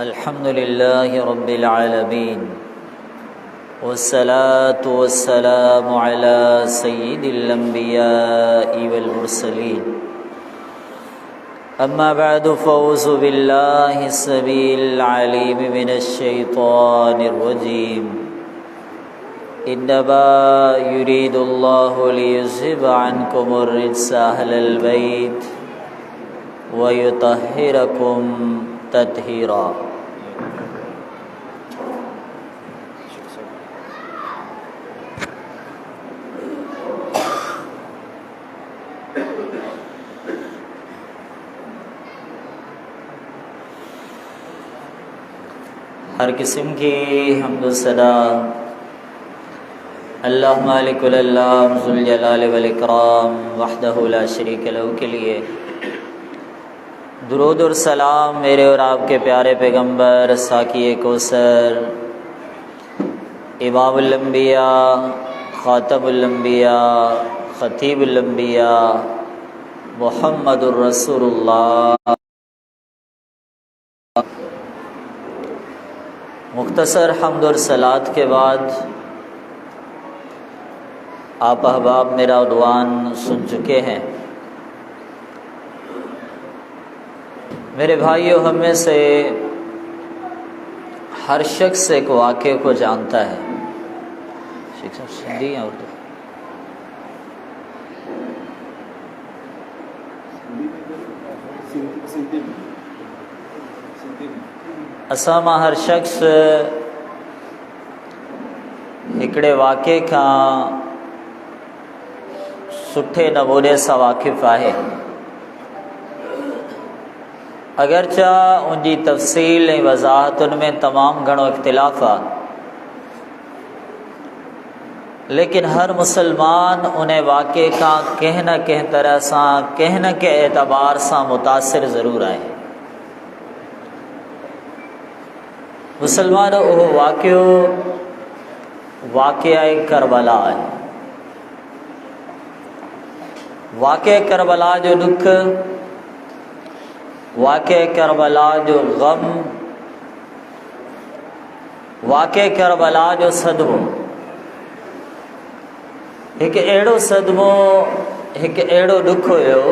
अल्हम्दुलिल्लाहि रब्बिल आलमीन वस्सलातु वस्सलामु अला सय्यिदिल अंबियाइ वल मुरसलीन अम्मा बअदु फ़अऊज़ु बिल्लाहि स्समीइल अलीम मिनश शैतानिर रजीम इन्नमा युरीदुल्लाहु लियुज़हिबा अन्कुमुर रिज्सा अहलल बैत व युतहिरकुम तत्हीरा। हर किस्म की हम्द सदा अल्लाह मालिकुल अल्लाह ज़ुल जलाल वल इकराम वहदहु ला शरीक लहू के लिए दुरूद और सलाम मेरे और आपके प्यारे पैगंबर साकी कौसर इमामुल अंबिया खातमुल अंबिया खतीबुल अंबिया मुहम्मदुर रसूलुल्लाह। मुख्तसर हम्द और सलात के बाद आप अहबाब मेरा उद्वान सुन चुके हैं। मेरे भाइयों, हमें से हर शख्स एक वाक़े को जानता है। शिक्षा सिंधी या उर्दू? असां मां हर शख्स हिकिड़े वाक़े खां सुठे नमूने सां वाक़िफ़ आहे। अगरचा उनकी तफ़सील ऐं वज़ाहतुनि में तमामु घणो इख्तिलाफ़ आहे, लेकिन हर मुसलमान उन वाक़े खां कंहिं न कंहिं तरह सां कंहिं न कंहिं एतबार सां मुतासिर ज़रूर आहे। मुसलमान उहो वाक़िया करबला आहे। वाक़िया करबला जो दुख, वाक़िया करबला जो गम, वाक़िया करबला जो सदमो, एक अहिड़ो सदमो, एक अहिड़ो दुख हुयो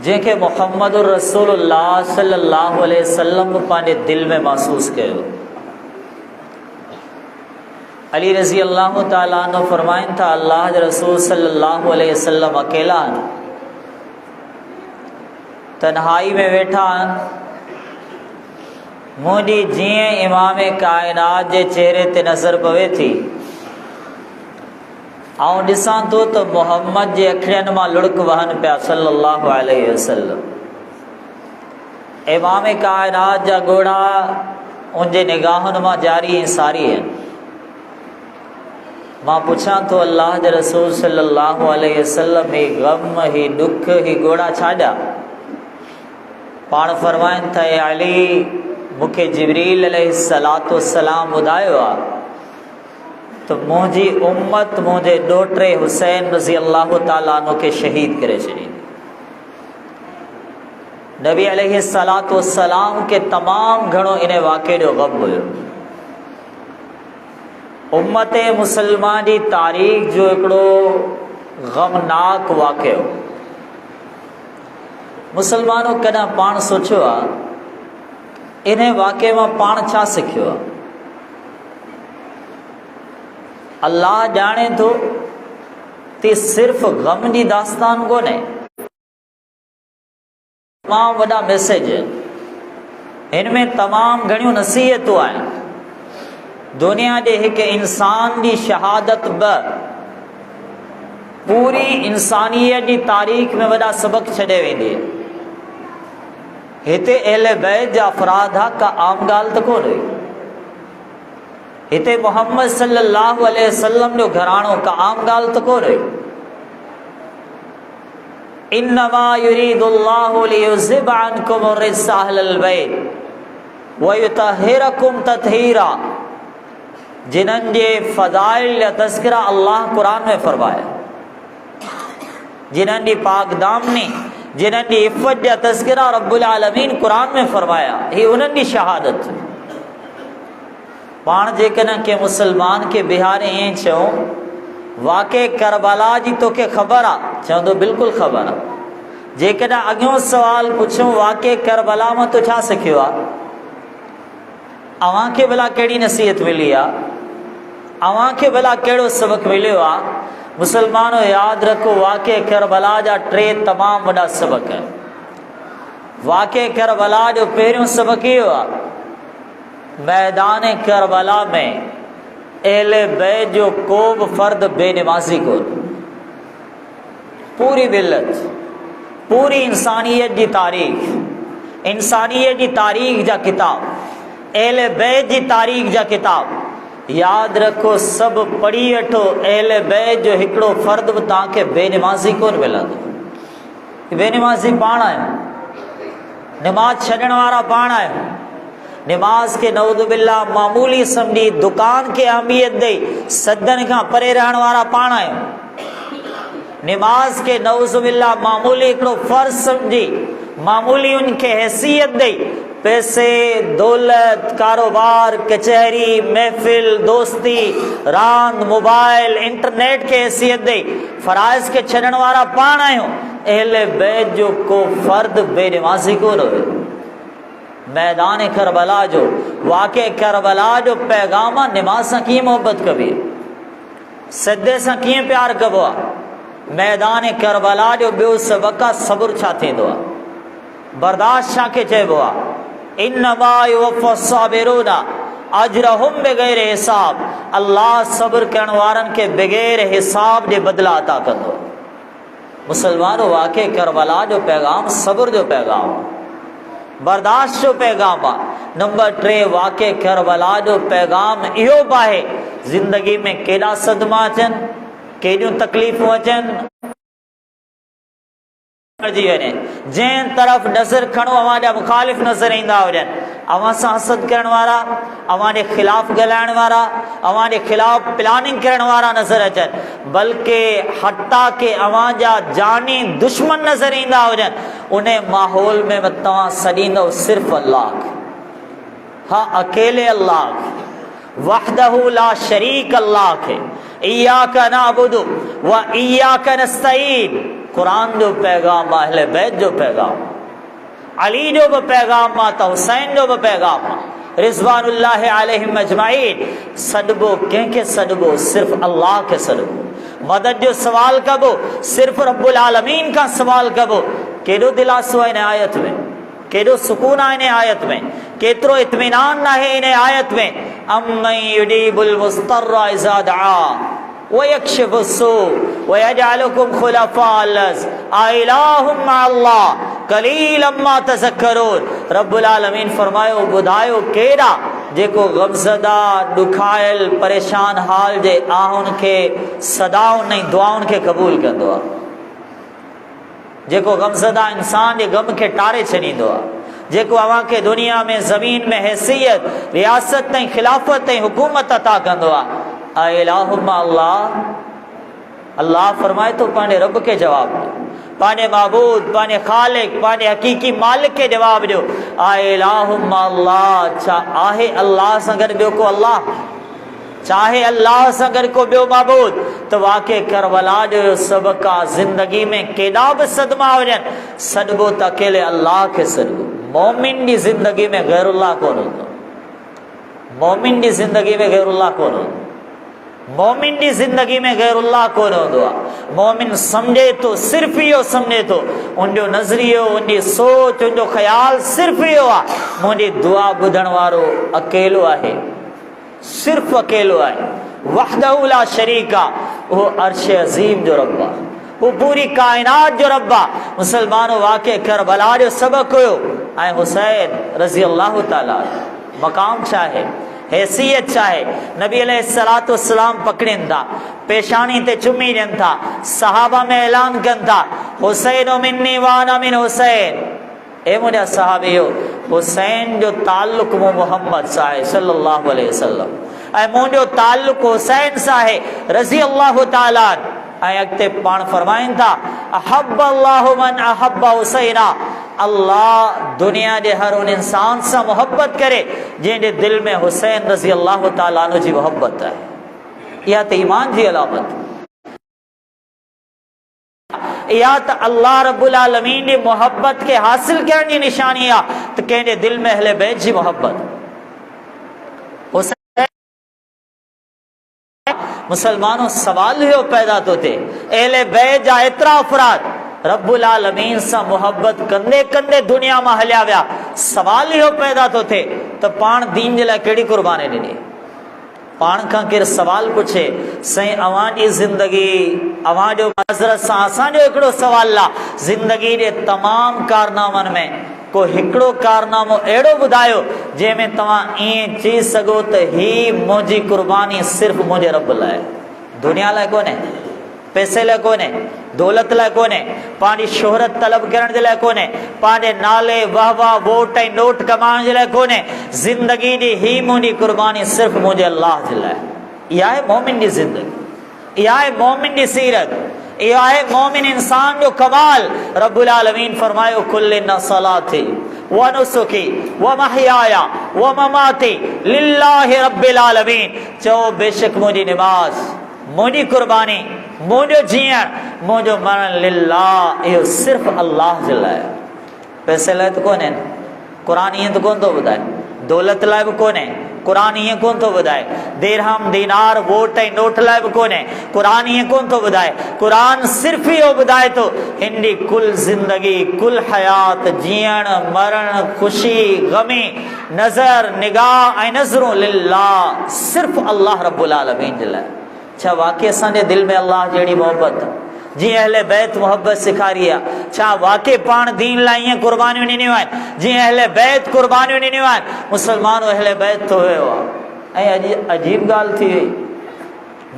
जंहिंखे मुहम्मदुर रसूलुल्लाह सल्लल्लाहु अलैहि वसल्लम पंहिंजे दिल में महसूस कयो। अली रज़ी अल्लाह ताला अन्हु फरमाइनि था, अल्लाह जे रसूल सल्लल्लाहु अलैहि वसल्लम अकेला आहिनि, तन्हाई में वेठा आहिनि। मुंहिंजी जीअं इमाम कायनात जे चेहरे ते नज़र पवे थी, आउं ॾिसां थो त मोहम्मद जे अखियुनि मां लुड़क वहनि पिया सल्लल्लाहु अलैहि वसल्लम। इमाम कायनात जा ॻोढ़ा उनजे निगाहुनि मां जारी ऐं सारी आहिनि। मां पुछां थो, अल्लाह जे रसूल सल्लल्लाहु अलैहि वसल्लम, ही गम, ही दुख, ही ॻोढ़ा छाजा? पाण फरमाइनि था, ए अली, मूंखे जिब्रील अलैहिस्सलातु वस्सलाम ॿुधायो आहे तो मुंहिंजी उम्मत मुंहिंजे ॾोहिटे हुसैन रज़ी अल्लाह ताला अन्हु खे शहीद करे छॾींदी। नबी अलैहिस्सलातु वस्सलाम खे तमामु घणो इन वाक़े जो ग़म हुयो। उम्मत मुसलमान जी तारीख़ जो हिकिड़ो ग़मनाक वाक़ियो। मुसलमानों कॾहिं पाण सोचियो आहे इन वाक़े मां पाण छा सिखियो आहे? अल्लाह ॼाणे थो त सिर्फ़ ग़म जी दास्तान कोन्हे, तमामु वॾा मैसेज आहिनि। हिन में तमामु घणियूं नसीहतूं आहिनि। दुनिया जे हिकु इंसान जी शहादत बि पूरी इंसानियत जी तारीख़ में वॾा सबक़ छॾे वेंदी आहे। हिते अहले बैत जा अफ़राद का आम ॻाल्हि त कोन हुई। हिते मोहम्मद सल्लल्लाहु अलैहि वसल्लम जो घराणो का आम ॻाल्हि त कोन हुई। इन्नमा युरीदुल्लाहु लियुज़हिबा अन्कुम रिज्सा अहलल बैत व युतहिरकुम तत्हीरा। जिन्हनि जे फ़ज़ाइल या तज़किरा अल्लाह कुरान में फरमाया, जिन्हनि जी पाक दामनी जिन्हनि जी इफ़त जा तज़किरा रब्बुल आलमीन क़ुरान में फरमाया, ही उन्हनि जी शहादत। पाण जेकॾहिं के मुसलमान के बिहारे ईअं चऊं वाक़े करबला जी तोखे ख़बर आहे, चवंदो बिल्कुलु ख़बर आहे। जेकॾहिं अॻियों सवाल पुछूं वाक़े करबला मां तो छा सिखियो आहे, अव्हांखे भला कहिड़ी नसीहत मिली आहे, अव्हांखे भला कहिड़ो सबक़ मिलियो आहे, मुसलमानो यादि रखो वाक़े करबला जा 3 तमामु वॾा सबक़ आहिनि। वाक़े करबला जो पहिरियों सबक़ इहो आहे, मैदान करबला में अहले बैत जो को बि फ़र्द बेनमाज़ी कोन्हे। पूरी मिलत, पूरी इंसानियत जी तारीख़, इंसानियत जी तारीख़ जा किताब, अहले बैत जी तारीख़ जा किताब यादि रखो, सभु पढ़ी वठो। अहले बैत जो हिकिड़ो फ़र्द बि तव्हांखे बेनमाज़ी कोन मिलंदो। बेनमाज़ी पाण आहियूं, नमाज़ छॾण वारा पाण आहियूं। नमाज के नऊज़ बिल्लाह मामूली सम्झी दुकान खे अहमियत ॾेई सदन खां परे रहण वारा पाण आहियूं। नमाज के नऊज़ बिल्लाह मामूली हिकिड़ो फ़र्ज़ सम्झी मामूली उनखे हैसियत ॾेई पैसे, दौलत, कारोबार, कचहरी, महफ़िल, दोस्ती, रांदि, मोबाइल, इंटरनेट खे हैसियत ॾेई फ़राइज़ खे छॾण वारा पाण आहियूं। अहले बैत जो को फ़र्द बेनमाज़ी कोन हुयो। मैदान करबला जो वाक़े करबला जो पैगाम आहे, नमाज़ सां कीअं मोहबत कबी, सदे सां कीअं प्यार कबो आहे। मैदान करबला जो ॿियो सबक़ आहे, सब्र छा थींदो आहे, बर्दाश्त छा खे चइबो आहे। इन्नमा युवफ़्फ़ास्साबिरूना अजरहुम बिग़ैर हिसाब, अल्लाह सब्र करण वारनि खे बग़ैर हिसाब जे बदिला अता कंदो। मुसलमानो वाक़े करबला जो पैगाम सब्र जो पैगाम, बर्दाश्त जो पैगाम आहे। नंबर 3 वाक़े करबला जो पैगाम इहो बि आहे, ज़िंदगी में केॾा सदमा अचनि, केॾियूं तकलीफ़ूं अचनि, जंहिं तरफ़ नज़र खणो अव्हां जा मुखालिफ़ नज़र ईंदा हुजनि, अव्हां सां हसद करण वारा, अव्हां जे ख़िलाफ़ ॻाल्हाइण वारा, अव्हां जे ख़िलाफ़ प्लानिंग करण वारा नज़र अचनि, बल्कि हत्ता के अव्हां जा जानी दुश्मन नज़र ईंदा हुजनि, उन माहौल में तव्हां सॾींदव सिर्फ़ु अल्लाह, हा अकेले अल्लाह, वहदहू ला शरीक अल्लाह खे, इय्याका नअबुदु व इय्याका नस्तईन। कुरान जो पैगाम आहे, अहले बैत जो पैगाम, अली जो बि पैगाम आहे, त हुसैन जो बि पैगाम आहे, रिज़वानुल्लाहि अलैहिम अजमाइन। सॾिबो कंहिंखे सॾिबो, सिर्फ़ु अल्लाह खे सॾिबो। मदद जो सवाल कबो, सिर्फ़ु रब्बुल आलमीन खां सवाल कबो। केॾो दिलासो आहे इन आयत में, केॾो सुकून आहे इन आयत में, केतिरो इत्मीनान आहे इन आयत में। अम्मन युजीबुल मुस्तर्रा इज़ा दआ वयक्शिफु अस्सूअ वयजअलुकुम खुलफाअल अर्ज़ अइलाहुम मअल्लाह कलीलन मा तज़क्करून। रब्बुल आलमीन फरमायो, ॿुधायो केॾा जेको ग़मज़दा, ॾुखायल, परेशान हाल जे आहुनि खे, सदाउनि ऐं दुआउनि खे क़बूल कंदो आहे, जेको ग़मज़दा इंसान जे ग़म खे टारे छॾींदो आहे, जेको अव्हां खे दुनिया में ज़मीन में हैसियत, रियासत ऐं खिलाफ़त ऐं हुकूमत अता कंदो आहे। अइलाहुम्मा अल्लाह, अल्लाह फरमाए थो पंहिंजे रब खे जवाबु ॾियो, पंहिंजे महबूद, पंहिंजे ख़ालिक, पंहिंजे हक़ीक़ी मालिक खे जवाबु ॾियो। अइलाहुम्मा अल्लाह, छा आहे अल्लाह सां गॾु ॿियो को अल्लाह, चाहे अल्लाह सां गॾु को ॿियो महबूद। त वाक़े करबला जो सबक़ आहे, ज़िंदगी में केॾा बि सदमा हुजनि, सॾिबो त अकेले अल्लाह खे सॾिबो। मोमिन जी ज़िंदगी में गैरुल्लाह कोन हूंदो, मोमिन जी ज़िंदगी में गैरुल्लाह कोन हूंदो, मोमिन जी ज़िंदगी में गैरुल्लाह कोन हूंदो आहे। मोमिन सम्झे थो, सिर्फ़ु इहो सम्झे थो, उनजो नज़रियो, उनजी सोच, उनजो ख़्यालु सिर्फ़ु इहो आहे, मुंहिंजी दुआ ॿुधण वारो अकेलो आहे, सिर्फ़ु अकेलो आहे। वहदहू ला शरीक आहे, उहो अर्श अज़ीम जो रब आहे, वो पूरी कायनात जो रब आहे। मुसलमानो वाक़े करबला जो सबक़ हुयो। ऐं हुसैन रज़ी अल्लाह ताला मक़ाम छा आहे, हैसियत छा आहे। नबी अलैहिस्सलातु वस्सलाम पकड़नि था, पेशानी ते चुमी ॾियनि था, सहाबा में ऐलान कनि था, हुसैन मिन्नी व अना मिन हुसैन। ए मुंहिंजा सहाबियो, हुसैन जो ताल्लुक़ मो मुहम्मद सां आहे सल्लल्लाहु अलैहि वसल्लम, ऐं मुंहिंजो ताल्लुक़ हुसैन सां आहे रज़ी अल्लाह ताला। ऐं अॻिते पाण फरमाइनि था, अहब्बल्लाहु मन अहब्ब हुसैना। अल्लाह दुनिया जे हर उन इंसान से मोहब्बत करे जंहिंजे दिल में हुसैन रज़ी अल्लाह ताला अन्हु जी मोहब्बत है। यह तो ईमान जी अलामत, या तो अल्लाह रब्बुल आलमीन की मोहब्बत के हासिल करने की निशानी आ तो कंहिंजे दिल में अहले बैत जी मोहब्बत। मुसलमानों सवाल ही पैदा तो थे अहले बैत जा एतरा अफराद रब्बुल आलमीन से मोहब्बत कंदे कंदे दुनिया में हलिया विया। सवाल ही पैदा तो थे तो पाण दीन जे लाइ कहिड़ी कुर्बानी ॾिनी। पाण खां केरु सवाल पुछे साईं अवां जी ज़िंदगी अवां जो हज़रत सां असांजो हिकिड़ो सवाल आहे ज़िंदगी जे तमामु कारनामनि में को हिकिड़ो कारनामो अहिड़ो ॿुधायो जंहिंमें तव्हां ईअं चई सघो त ही मुंहिंजी कुर्बानी सिर्फ़ु मुंहिंजे रब लाइ, दुनिया लाइ कोन्हे, पैसे लाइ कोन्हे, दौलत लाइ कोन्हे, पंहिंजी शोहरत तलब करण जे लाइ कोन्हे, पंहिंजे नाले वाह वाह वोट ऐं नोट कमाइण जे लाइ कोन्हे। ज़िंदगी जी ही मुंहिंजी कुर्बानी सिर्फ़ु मुंहिंजे अल्लाह जे लाइ। इहा आहे मोमिन जी ज़िंदगी, इहा आहे मोमिन जी सीरत, इहा आहे मोमिन इंसान जो कमाल। रब्बुल आलमीन फरमायो कुल इन्ना सलाती व नुसुकी व महयाया व ममाती लिल्लाहि रब्बिल आलमीन। चओ बेशक मुंहिंजी निमाज़, मुंहिंजी कुर्बानी, मुंहिंजो जीअण, मुंहिंजो मरण लिल्लाह, इहो सिर्फ़ु अल्लाह जे लाइ। पैसे लाइ त कोन्हे, क़ुरान ईअं त कोन थो ॿुधाए, दौलत लाइ बि कोन्हे, क़ुरान ईअं कोन थो ॿुधाए, दिरहम दीनार वोट ऐं नोट लाइ बि कोन्हे, क़ुरान ईअं कोन थो ॿुधाए। क़ुरान सिर्फ़ु इहो ॿुधाए थो हिन कुल ज़िंदगी, कुल हयात, जीअण मरण, ख़ुशी गमी, नज़र निगाह ऐं नज़रूं लिल्लाह, सिर्फ़ु अल्लाह रब्बुल आलमीन जे लाइ। छा वाक़ई असांजे दिल में अल्लाह जहिड़ी मोहब्बत जीअं अहले बैत मोहब्बत सेखारी आहे? छा वाक़ई पाण दीन लाइ ईअं कुर्बानियूं ॾिनियूं आहिनि जीअं अहले बैत कुर्बानियूं ॾिनियूं आहिनि? मुसलमानों अहले बैत तो हुयो आहे। ऐं अजीब ॻाल्हि थी वई,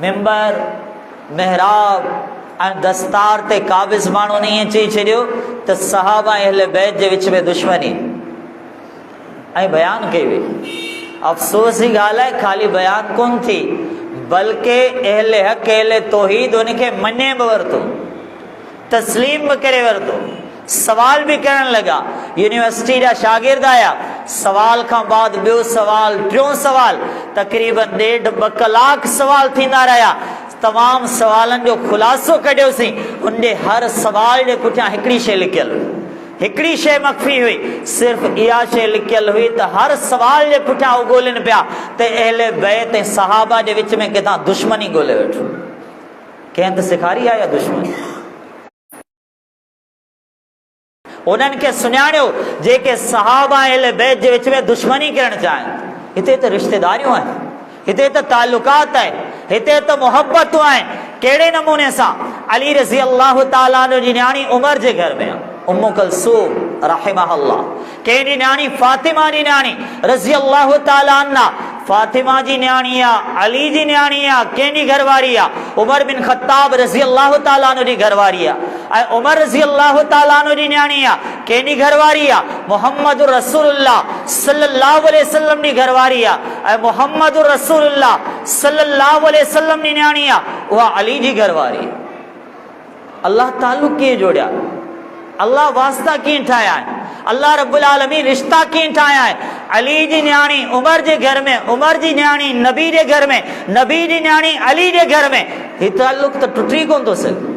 मिंबर महराब ऐं दस्तार ते क़ाबिज़ माण्हुनि ईअं चई छॾियो त सहाबा ऐं अहले बैत जे विच में दुश्मनी ऐं बयानु कई वई। अफ़सोस जी ॻाल्हि आहे ख़ाली बयानु कोन थी बल्कि अहले हक़ अहले तौहीद उनखे मञे बि वरितो, तस्लीम बि करे वरितो, सवाल बि करण लॻा। यूनिवर्सिटी जा शागिर्द आया, सवाल खां बाद ॿियो सवाल, टियों सवाल, तक़रीबन 1.5-2 कलाक सवाल थींदा रहिया। तमामु सवालनि जो ख़ुलासो कढियोसीं, उनजे हर सवाल जे पुठियां हिकिड़ी शइ लिखियल हुई, हिकिड़ी शइ मख़फ़ी हुई, सिर्फ़ु इहा शइ लिखियल हुई त हर सवाल जे पुठियां उहे ॻोल्हनि पिया त अहले बैत ऐं सहाबा जे विच में किथां दुश्मनी ॻोल्हे वेठो। कंहिं त सेखारी आहे दुश्मनी, उन्हनि खे सुञाणियो जेके सहाबा अहले बैत जे विच में दुश्मनी करणु चाहिनि। हिते त रिश्तेदारियूं आहिनि, हिते त ताल्लुकात आहिनि, हिते त मोहब्बतूं आहिनि। कहिड़े नमूने सां? अली रज़ी अल्लाह ताला अन्हु जी न्याणी उमर जे घर में उम्मु कलसूम रहिमहल्लाह, कंहिंजी न्याणी फातिमा जी न्याणी रज़ी अल्लाह ताला अन्हा, फातिमा जी न्याणी आहे, अली जी न्याणी आहे, कंहिंजी घरवारी आहे? उमर बिन ख़त्ताब रज़ी अल्लाह ताला अन्हु जी घरवारी आहे। ऐं उमर रज़ी अल्लाह ताला अन्हु जी न्याणी आहे, कंहिंजी घरवारी आहे? मुहम्मद रसूलुल्लाह सल्लल्लाहु अलैहि वसल्लम जी घरवारी आहे। ऐं मुहम्मद रसूलुल्लाह सल्लल्लाहु अलैहि वसल्लम जी न्याणी आहे, उहा अली जी घरवारी। अल्लाह ताल्लुक़ कीअं जोड़िया? अल्लाह वास्ता कीअं ठाहिया आहिनि? अल्लाह रब्बुल आलमीन रिश्ता कीअं ठाहिया आहिनि? अली जी न्याणी उमर जे घर में, उमर जी न्याणी नबी जे घर में, नबी जी न्याणी अली जे घर में। हीउ ताल्लुक़ त टुटी कोन थो सघे,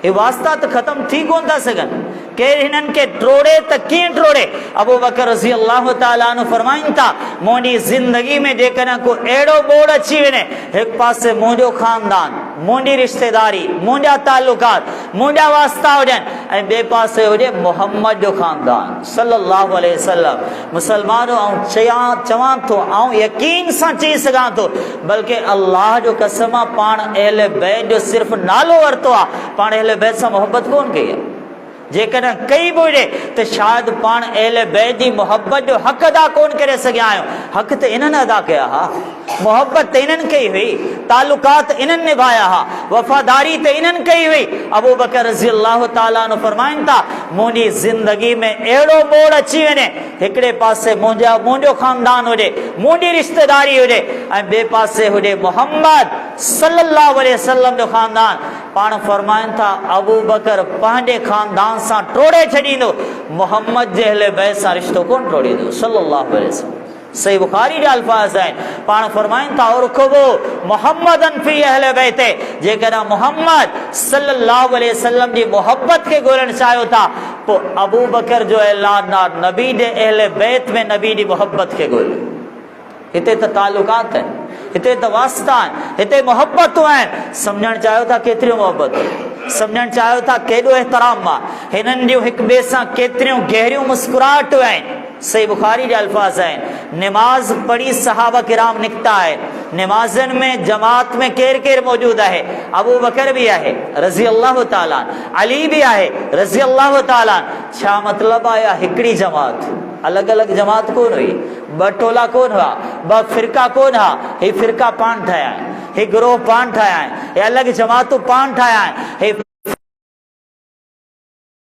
हीउ वास्ता त ख़तम थी कोन था सघनि। केरु हिननि खे टोड़े त कीअं टोड़े? अबू बकर रज़ी अल्लाह ताला अन्हु फरमाइनि था, मुंहिंजी ज़िंदगी में जेकॾहिं को अहिड़ो बोड़ अची वञे, हिकु पासे मुंहिंजो ख़ानदान, मुंहिंजी रिश्तेदारी, मुंहिंजा ताल्लुकात, मुंहिंजा वास्ता हुजनि, ऐं ॿिए पासे हुजे मोहम्मद जो ख़ानदान सल्लल्लाहु अलैहि वसल्लम। मुसलमानों चवां थो, ऐं यकीन सां चई सघां थो, बल्कि अल्लाह जो कसम आहे, पाण अहले बैत जो सिर्फ़ु नालो वरितो आहे, पाण अहले बैत सां मोहब्बत कोन कई आहे। जेकॾहिं कई बि हुजे त शायदि पाण अहले बैत जी मोहब्बत जो हक़ अदा कोन करे सघिया आहियूं। हक़ त इन्हनि अदा कया हा, मोहब्बत त इन्हनि कई हुई, ताल्लुकात इन्हनि निभाया हा, वफ़ादारी त इन्हनि कई हुई। अबू बकर रज़ी अल्लाह ताला अन्हु फरमाइनि था, मुंहिंजी ज़िंदगी में अहिड़ो मोड़ अची वञे, हिकिड़े पासे मुंहिंजो ख़ानदान हुजे, मुंहिंजी रिश्तेदारी हुजे, ऐं ॿिए पासे हुजे मोहम्मद सल्लल्लाहु अलैहि वसल्लम जो ख़ानदान, पाण फरमाइनि था अबू बकर पंहिंजे ख़ानदान सां टोड़े छॾींदो, मोहम्मद जे अहले बैत सां रिश्तो कोन टोड़ींदो सल्लल्लाहु अलैहि वसल्लम। सही बुखारी जा अल्फाज़ आहिनि, पाण फरमाइनि था उरकुबू मोहम्मदन फी अहले बैत, जेकॾहिं मोहम्मद सल्लल्लाहु अलैहि वसल्लम जी मोहब्बत खे ॻोल्हणु चाहियो था पोइ अबू बकर जो ऐलान आहे नबी जे अहले बैत में नबी जी मोहब्बत खे ॻोल्हियो। हिते त तालुकात आहिनि, हिते त वास्ता आहिनि, हिते मोहब्बतूं आहिनि। सम्झणु चाहियो था केतिरियूं मोहब्बतूं, सम्झणु चाहियो था केॾो एहतराम आहे, हिननि जूं हिक ॿिए सां केतिरियूं गहरियूं मुस्कुराहटूं आहिनि। सही बुखारी जा अल्फाज़ आहिनि, निमाज़ पढ़ी सहाबा किराम निकिता है, निमाज़न में जमात में केर केर मौजूद है, अबू बकर भी है रज़ी अल्लाह ताला, अली भी है रज़ी अल्लाह ताला। छा मतलब आया हिकड़ी जमात, अलग अलग जमात कोन हुई, ब टोला कोन हुआ, ब फिरका कोन हुआ, हे फिरका पान ठाया है, हे ग्रोह पान ठाया है, हे अलग जमातूं पान ठाया है।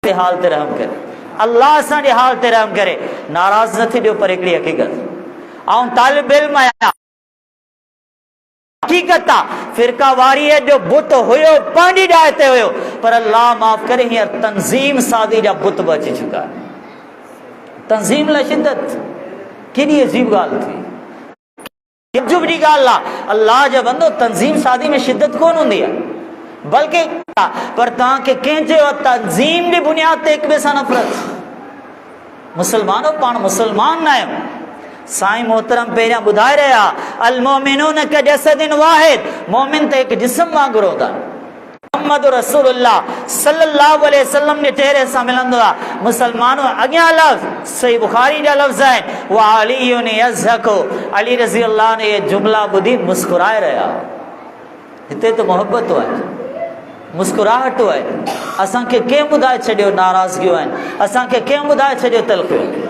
हे हाल ते रहम करे, अल्लाह असांजे हाल ते रहम करे, नाराज़ न थी ॾियो, पर हिकिड़ी हक़ीक़त ऐं तालिब इल्म आहियां, हक़ीक़त आहे फिरका वारीअ जो बुत हुयो पंहिंजी जाइ ते हुयो, पर अल्लाह माफ़ करे हींअर तंज़ीम सादी जा बुत बि अची चुका आहिनि। तंज़ीम लाइ शिदत केॾी अजीब ॻाल्हि थी, ताजुब जी ॻाल्हि आहे। अल्लाह जो बंदो तंज़ीम सादी में शिदत कोन हूंदी आहे, बल्कि पर तव्हांखे कंहिं चयो तंज़ीम जी बुनियाद ते हिक ॿिए सां नफ़रत। मुसलमानो पाण मुसलमान न आहियूं, साईं मोहतरम पहिरियां ॿुधाए रहिया अल मोमिनून कजसदिन वाहिद, मोमिन त हिकु जिस्म वांगुरु हूंदा आहिनि। मोहम्मद रसूलुल्लाह सल्लल्लाहु अलैहि वसल्लम जे चेहरे सां मिलंदो आहे। मुसलमानो अॻियां लफ़्ज़ सही बुखारी जा लफ़्ज़ आहिनि, व अलीयुन यज़हकु, अली रज़ी अल्लाह ने ये जुमला ॿुधी मुस्कुराए रहिया। हिते त मोहब्बत आहे, मुस्कुराहट आहे। असांखे कंहिं ॿुधाए छॾियो नाराज़गियूं आहिनि, असांखे कंहिं ॿुधाए छॾियो तलख़ियूं आहिनि।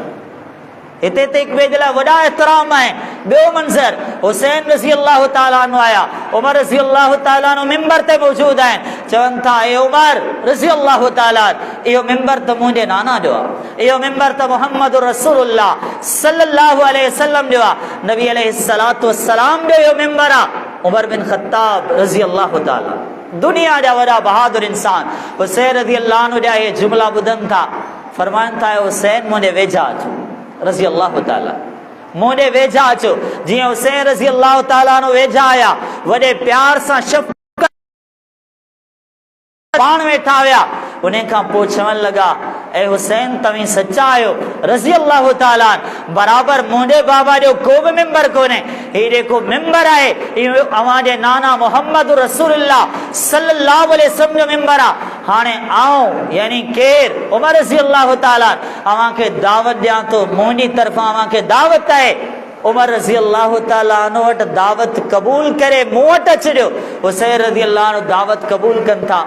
हिते त हिक ॿिए जे लाइ वॾा एहतराम आहिनि। ॿियो मंज़र, हुसैन रज़ी अल्लाह ताला अन्हु आया, उमर रज़ी अल्लाह ताला अन्हु मिंबर ते मौजूद आहिनि, चवनि था ए उमर रज़ी अल्लाह ताला, इहो मिंबर त मुंहिंजे नाना जो आहे, इहो मिंबर त मोहम्मद रसूलुल्लाह सल्लल्लाहु अलैहि वसल्लम जो आहे, नबी अलैहिस्सलातु वस्सलाम जो इहो मिंबर आहे। उमर बिन ख़त्ताब रज़ी अल्लाह ताला, दुनिया जा वॾा बहादुर इंसान, हुसैन रज़ी अल्लाह अन्हु जा इहे जुमला ॿुधनि था, फरमाइनि था हुसैन मुंहिंजे वेझा अचो रज़ी अल्लाह ताला, मुंहिंजे वेझा अचो। जीअं हुसैन रज़ी अल्लाह ताला अन्हु वेझा आया, वॾे प्यार सां शफ़क़त पाण वेठा हुया, उन खां पोइ चवणु लॻा ए हुसैन तव्हीं सचा आहियो रज़ी अल्लाह ताला, बराबरि मुंहिंजे बाबा जो को बि मिंबर कोन्हे, हीउ जेको मिंबर आहे इहो अव्हांजे नाना मोहम्मद रसूलुल्लाह सल्लल्लाहु अलैहि वसल्लम जो मिंबर आहे। हाणे आऊं यानी केर उमर रज़ी अल्लाह ताला अव्हांखे दावत ॾियां थो, मुंहिंजी तरफ़ां अव्हांखे दावत आहे। उमर रज़ी अल्लाह ताला अन्हु वटि दावत क़बूल करे मूं वटि अचिजो। हुसैन रज़ी अल्लाह अन्हु दावत क़बूल कनि था।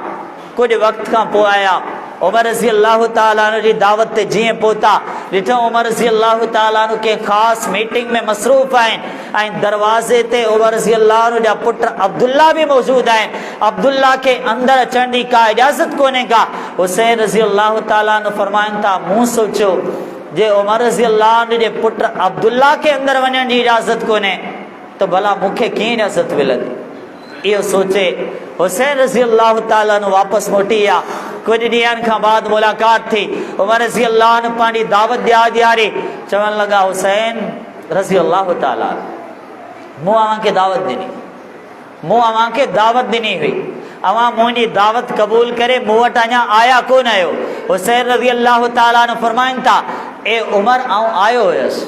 कुछ वक्त खां पोइ आया, उमर रज़ी अल्लाह ताला अन्हु जी दावत ते जीअं पहुता, ॾिठो उमर रज़ी अल्लाह ताला अन्हु कंहिं ख़ासि मीटिंग में मसरूफ़ आहिनि, ऐं दरवाज़े ते उमर रज़ी अल्लाह अन्हु जा पुट अब्दुल्ला बि मौजूद आहिनि। अब्दुल्ला खे अंदरि अचण जी का इजाज़त कोन्हे का। हुसैन रज़ी अल्लाह ताला अन्हु फरमाइनि था मूं सोचियो जे उमर रज़ी अल्लाह अन्हु जे पुट अब्दुल्ला खे अंदरि वञण जी इजाज़त कोन्हे त भला मूंखे कीअं इजाज़त मिलंदी। इहो सोचे हुसैन रज़ी अल्लाह ताला अन्हु वापसि मोटी विया। कुझु ॾींहंनि खां बाद मुलाक़ात थी, उमर रज़ी अल्लाह अन्हु पंहिंजी दावत ॾियारी, चवणु लॻा हुसैन रज़ी अल्लाह ताला मूं अव्हांखे दावत ॾिनी, मूं अव्हांखे दावत ॾिनी हुई, अव्हां मुंहिंजी दावत क़बूल करे मूं वटि अञा आया कोन आहियो। हुसैन रज़ी अल्लाह ताला अन्हु फरमाइनि था ए उमर आउं आयो हुयसि,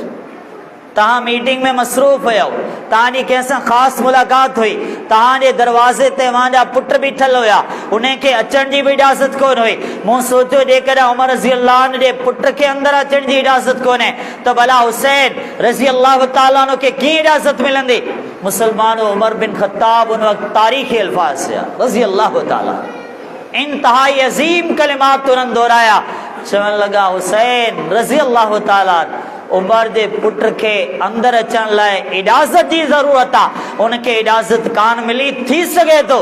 तव्हां मीटिंग में मसरूफ़ हुयो, तव्हांजी कंहिंसां ख़ासि मुलाक़ात हुई, तव्हांजे दरवाज़े ते मुंहिंजा पुट बीठल हुया, उनखे अचण जी बि इजाज़त कोन हुई। मूं सोचियो जेकॾहिं उमर रज़ी अल्लाह जे पुट खे अंदरि अचण जी इजाज़त कोन्हे त भला हुसैन रज़ी अल्लाह ताला खे कीअं इजाज़त मिलंदी। मुसलमानो उमर बिन ख़त्ताब उन वक़्तु तारीख़ी अल्फाज़ हुया रज़ी अल्लाह ताला, इंतहाई अज़ीम कलिमात उन्हनि दोहराया। चवणु लॻा हुसैन रज़ी अल्लाह ताला उमर जे पुट खे अंदरि अचण लाइ इजाज़त जी ज़रूरत आहे, उनखे इजाज़त कान मिली, थी सघे थो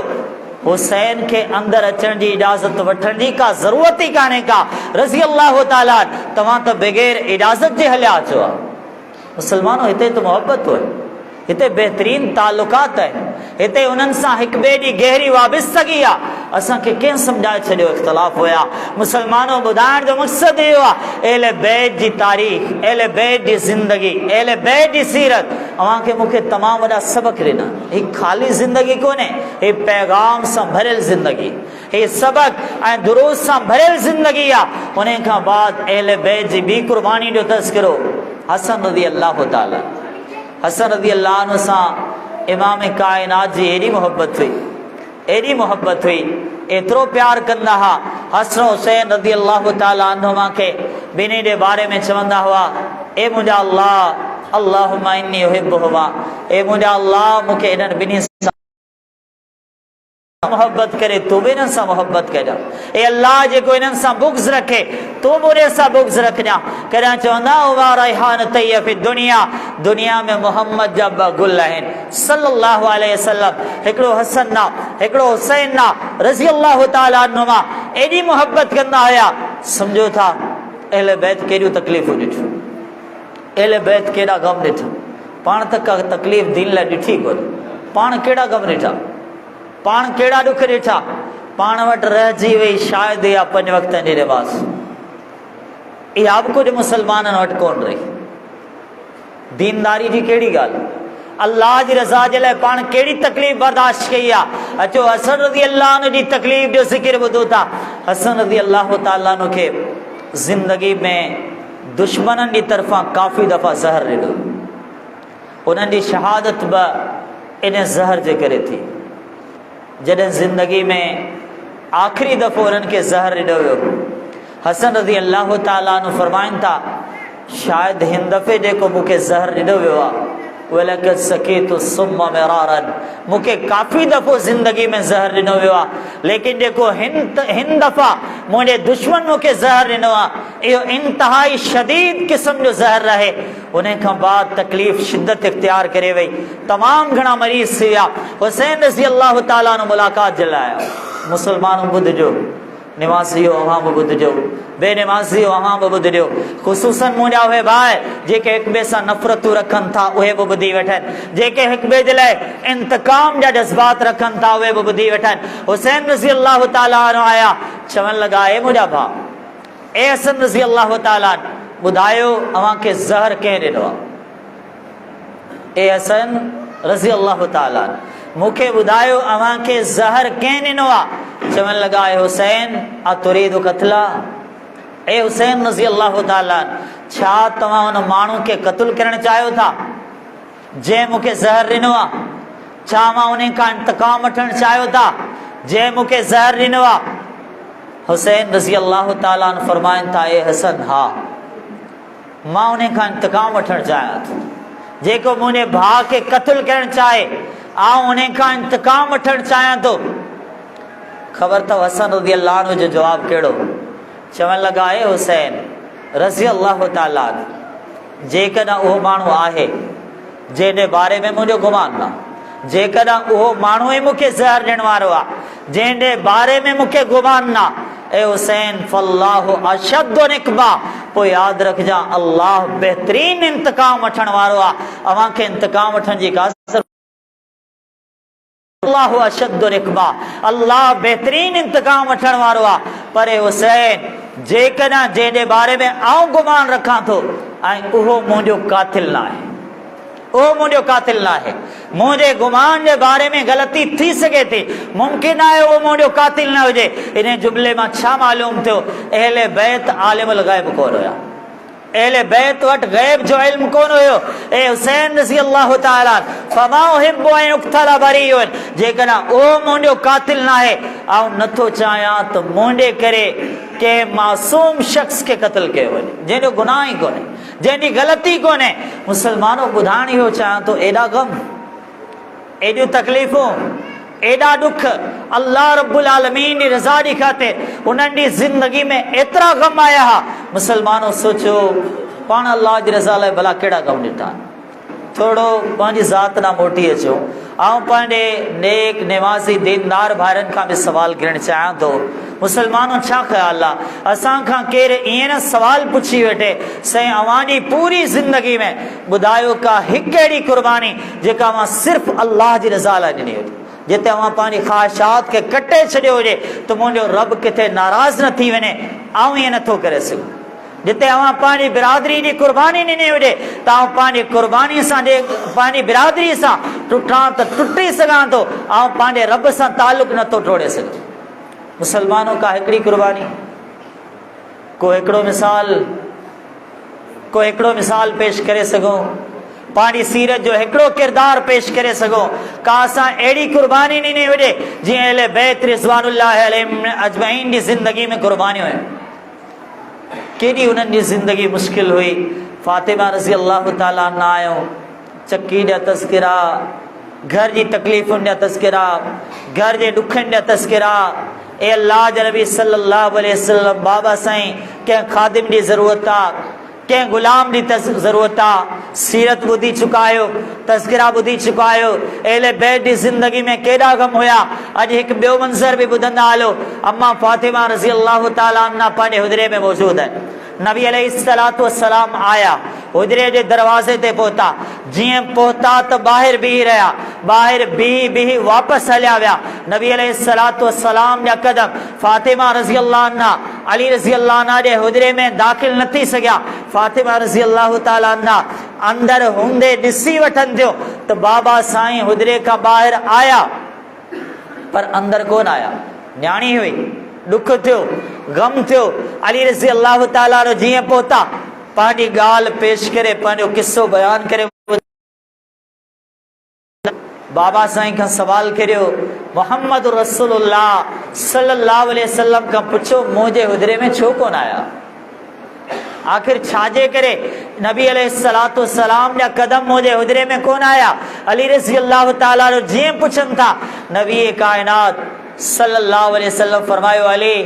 हुसैन खे अंदरि अचण जी इजाज़त वठण जी का ज़रूरत ई कान्हे का। रज़ी अल्लाह ताला तव्हां त बग़ैर इजाज़त जे हलिया अचो आहे। मुसलमानो हिते त मोहब्बत हुई, हिते बेहतरीन ताल्लुकात है, हिते उन्हनि सां हिक ॿिए जी गहरी वाबिस्तगी आहे। असांखे कंहिं सम्झाए छॾियो इख़्तिलाफ़ हुया। मुसलमानों ॿुधाइण जो मक़सदु इहो आहे, अहले बैत जी तारीख़, अहले बैत जी ज़िंदगी, अहले बैत जी सीरत अव्हांखे मूंखे तमामु वॾा सबक़ ॾिना। ही ख़ाली ज़िंदगी कोन्हे, ही पैगाम सां भरियल ज़िंदगी, ही सबक़ ऐं दुरूद सां भरियल ज़िंदगी आहे। उन खां बाद अहले बैत जी ॿी क़ुर्बानी जो तज़किरो, हसन रज़ी अल्लाह ताला। हसन रज़ी अल्लाह अन्हु सां इमाम कायनात जी एॾी मोहब्बत हुई, एॾी मोहब्बत हुई, एतिरो प्यार कंदा हुआ। हसन हुसैन रज़ी अल्लाह ताला अन्हुमा खे ॿिन्ही जे बारे में चवंदा हुआ, ए मुंहिंजा अल्लाह अल्लाहुम्मा इन्नी उहिब्बुहुमा, ए मुंहिंजा अल्लाह मूंखे इन्हनि ॿिन्ही सां मोहब्बत करे, तू भी इन्हनि सां मोहब्बत कजां। ए अल्लाह जेको इन्हनि सां बुग़्ज़ रखे, तू मुंहिंजे सां बुग़्ज़ रखजां। कॾहिं चवंदा हुआ रैहान तैयब फी दुनिया, दुनिया में मोहम्मद जा ॿ गुल आहिनि सल्लल्लाहु अलैहि वसल्लम। हिकिड़ो हसन ना, हिकिड़ो हुसैन ना रज़ी अल्लाह ताला अन्हुमा। एॾी मोहब्बत कंदा हुया, सम्झो था अहले बैत केॾियूं तकलीफ़ूं ॾिठियूं, अहले बैत केॾा ग़म ॾिठा। पाण त का तकलीफ़ दीन लाइ ॾिठी कोन्हे, पाण कहिड़ा ग़म ॾिठा, पाण कहिड़ा ॾुख ॾिठा। पाण वटि रहिजी वई शायदि इहा 5 वक़्तनि जी रिवाज़, इहा बि कुझु मुसलमाननि वटि कोन रही। दीनदारी जी कहिड़ी ॻाल्हि, अल्लाह जी रज़ा जे लाइ पाण कहिड़ी तकलीफ़ बर्दाश्त कई आहे। अचो हसन रज़ी अल्लाह अन्हु जी तकलीफ़ जो ज़िक्र ॿुधो था। हसन रज़ी अल्लाह ताला अन्हु खे ज़िंदगी में दुश्मननि जी तरफ़ां काफ़ी दफ़ा ज़हर ॾिनो, उन्हनि जी शहादत बि इन ज़हर जे करे थी। जॾहिं ज़िंदगी में आख़िरी दफ़ो उन्हनि खे ज़हर ॾिनो वियो, हसन रज़ी अल्लाह ताला अन्हु फरमाइनि था, शायदि हिन दफ़े जेको मूंखे ज़हर ॾिनो वियो आहे, वलक़द सक़ीतु सुम्मा मिरारन, मूंखे काफ़ी दफ़ो ज़िंदगी में ज़हर ॾिनो वियो आहे, लेकिन जेको हिन दफ़ा मुंहिंजे दुश्मन मूंखे ज़हर ॾिनो आहे, इहो इंतहाई शदीद क़िस्म जो ज़हर रहे। उन खां बाद तकलीफ़ शिद्दत इख्तियार करे वई, तमामु घणा मरीज़ थी विया। हुसैन रज़ी अल्लाह ताला अन्हु मुलाक़ात जे लाइ आया। मुसलमानों ॿुधिजो, निवासियो अव्हां बि ॿुधिजो, बेनिवासियो अव्हां बि ॿुधिजो, ख़ुसूसन मुंहिंजा उहे भाउ जेके हिक ॿिए सां नफ़रतूं रखनि था उहे बि ॿुधी वठनि, जेके हिक ॿिए जे लाइ इंतकाम जा जज़्बात रखनि था उहे बि ॿुधी वठनि। हुसैन रज़ी अल्लाह ताला अन्हु आया, चवणु लॻा, ए मुंहिंजा भाउ, ए हसन रज़ी अल्लाह ताला, ॿुधायो अव्हांखे ज़हर कंहिं ॾिनो आहे? ए हसन रज़ी अल्लाह ताला, मूंखे ॿुधायो अव्हांखे ज़हर कंहिं ॾिनो आहे? चवणु लॻा, ए हुसैन अतुरीदु क़त्ला, ए हुसैन रज़ी अल्लाह ताला, छा तव्हां हुन माण्हू खे क़त्ल करणु चाहियो था जंहिं मूंखे ज़हर ॾिनो आहे? छा मां उन खां इंतकाम वठणु चाहियो था जंहिं मूंखे ज़हर ॾिनो आहे? हुसैन रज़ी अल्लाह ताला फरमाइनि था, ए हसन, हा मां उन खां इंतकाम वठणु चाहियां थो। जेको मुंहिंजे भाउ खे क़त्ल करणु चाहे, आउं उन खां इंतकाम वठणु चाहियां थो। ख़बर अथव हसन रज़ी अल्लाह अन्हु जो जवाबु कहिड़ो? चवणु लॻा, ए हुसैन रज़ी अल्लाह ताला, जेकॾहिं उहो माण्हू आहे जंहिंजे बारे में मुंहिंजो गुमान न, जेकॾहिं उहो माण्हू ई मूंखे ज़हर ॾियण वारो आहे जंहिंजे बारे में मूंखे गुमान न, ए हुसैन फल्लाहु अशद्दु निकबा, पोइ यादि रखजां अल्लाह बहितरीन इंतकाम वठण वारो आहे। अव्हांखे इंतकाम वठण जी का अल्लाह अशद्दु निकबा, अल्लाह बहितरीन इंतकाम वठण वारो आहे। पर हुसैन, जेकॾहिं जंहिंजे बारे में आउं गुमान रखां थो ऐं उहो मुंहिंजो कातिल न आहे, उहो मुंहिंजो कातिल न आहे, मुंहिंजे गुमान जे बारे में ग़लती थी सघे थी, मुमकिन आहे उहो मुंहिंजो कातिल न हुजे। इन जुमिले मां छा मालूम थियो? अहले बैत आलिमुल ग़ैब कोन हुया, अहले बैत वटि ग़ैब जो इल्म कोन हुयो। ए हुसैन रज़ी अल्लाह ताला, फमा उहिब्बु अन युक़्तला बरीउन, जेकॾहिं उहो मुंहिंजो कातिल न आहे, ऐं नथो चाहियां त मुंहिंजे करे कंहिं मासूम शख़्स खे क़त्ल कयो वञे जंहिंजो गुनाह ई कोन्हे, जंहिंजी ग़लती कोन्हे। मुसलमानों ॿुधाइण इहो चाहियां थो, एॾा ग़म, एॾियूं तकलीफ़ूं, एॾा ॾुख अल्लाह रब्बुल आलमीन जी रज़ा जी ख़ातिर उन्हनि जी ज़िंदगी में एतिरा ग़म आया हुआ। मुसलमानों सोचो, पाण अल्लाह जी रज़ा लाइ भला कहिड़ा ग़म ॾिठा, थोड़ो पंहिंजी ज़ात ना मोटी अचो। ऐं पंहिंजे नेक निवाज़ी दीनदार भाइरनि खां बि सवाल करणु चाहियां थो, मुसलमानों छा ख़्याल आहे? असां खां केरु ईअं न सवाल पुछी वेठे साईं अव्हांजी पूरी ज़िंदगी में ॿुधायो का हिकु अहिड़ी कुर्बानी जेका अव्हां सिर्फ़ु अल्लाह जी रज़ा लाइ ॾिनी हुजे, जिते अव्हां पंहिंजी ख़्वाहिशात खे कटे छॾियो हुजे त मुंहिंजो रब किथे नाराज़ न थी वञे, आउं ईअं नथो करे सघूं। जिते अव्हां पंहिंजी बिरादरी जी कुर्बानी ॾिनी हुजे त आउं पंहिंजी कुर्बानी सां पंहिंजी बिरादरी सां टुटां त टुटी सघां थो, आउं पंहिंजे रब सां ताल्लुक़ नथो टोड़े सघां। मुसलमानों का हिकिड़ी कुर्बानी, को हिकिड़ो मिसाल पेश करे सघूं, पंहिंजी सीरत जो हिकिड़ो किरदार पेश करे सघूं, का असां अहिड़ी कुर्बानी ॾिनी हुजे जीअं अहले बैत रिज़वानुल्लाह अलैहिम अजमईन जी ज़िंदगी में कुर्बानियूं आहिनि। केॾी उन्हनि जी ज़िंदगी मुश्किल हुई। फातिमा रज़ी अल्लाह ताला अन्हा आयो, चकी जा तज़किरा, घर जी तकलीफ़ुनि जा तज़किरा, घर जे ॾुखनि जा तज़किरा। ए अल्लाह जे नबी सल्लल्लाहु अलैहि वसल्लम, बाबा साईं कंहिं ख़ादिम जी ज़रूरत आहे, कंहिं ग़ुलाम जी ज़रूरत आहे, सीरत ॿुधी चुका आहियो, तज़किरा ॿुधी चुका आहियो, अहले बैत जी ज़िंदगी में केॾा ग़म हुया। अॼु हिकु ॿियो मंज़र बि ॿुधंदा हलो, अम्मा फातिमा रज़ी अल्लाह ताला अन्हा पंहिंजे हुजरे में मौजूद आहिनि। नबी अलैहिस्सलातु वस्सलाम आया, हुजरे जे दरवाज़े ते पहुता, जीअं पहुता त ॿाहिरि बीही रहिया, ॿाहिरि बीही वापसि हलिया विया। नबी अलैहिस्सलातु वस्सलाम जा कदम फातिमा रज़ी अल्लाह अन्हा अली रज़ी अल्लाह अन्हा जे हुजरे में दाख़िल न थी सघिया। फातिमा रज़ी अल्लाह ताला अन्हा अंदर हूंदे ॾिसी वठनि थियो त बाबा साईं हुजरे खां ॿाहिरि आया, पर अंदर कोन आया। न्याणी हुई, दुख थियो, गम थियो। अली रज़ी अल्लाह ताला जीअं पहुता, पंहिंजी ॻाल्हि पेश करे, पंहिंजो किस्सो बयान करे बाबा साईं खां सवाल करियो, मोहम्मद रसूलुल्लाह सल्लल्लाहु अलैहि वसल्लम खां पुछो, मुंहिंजे हुजरे में छो कोन आया? आखिर छाजे करे नबी अलैहिस्सलातु वस्सलाम जा कदम मुंहिंजे हुजरे में कोन आया? अली रज़ी अल्लाह ताला जीअं पुछनि था, नबी कायनात सल्लल्लाहु अलैहि वसल्लम फरमायो, अली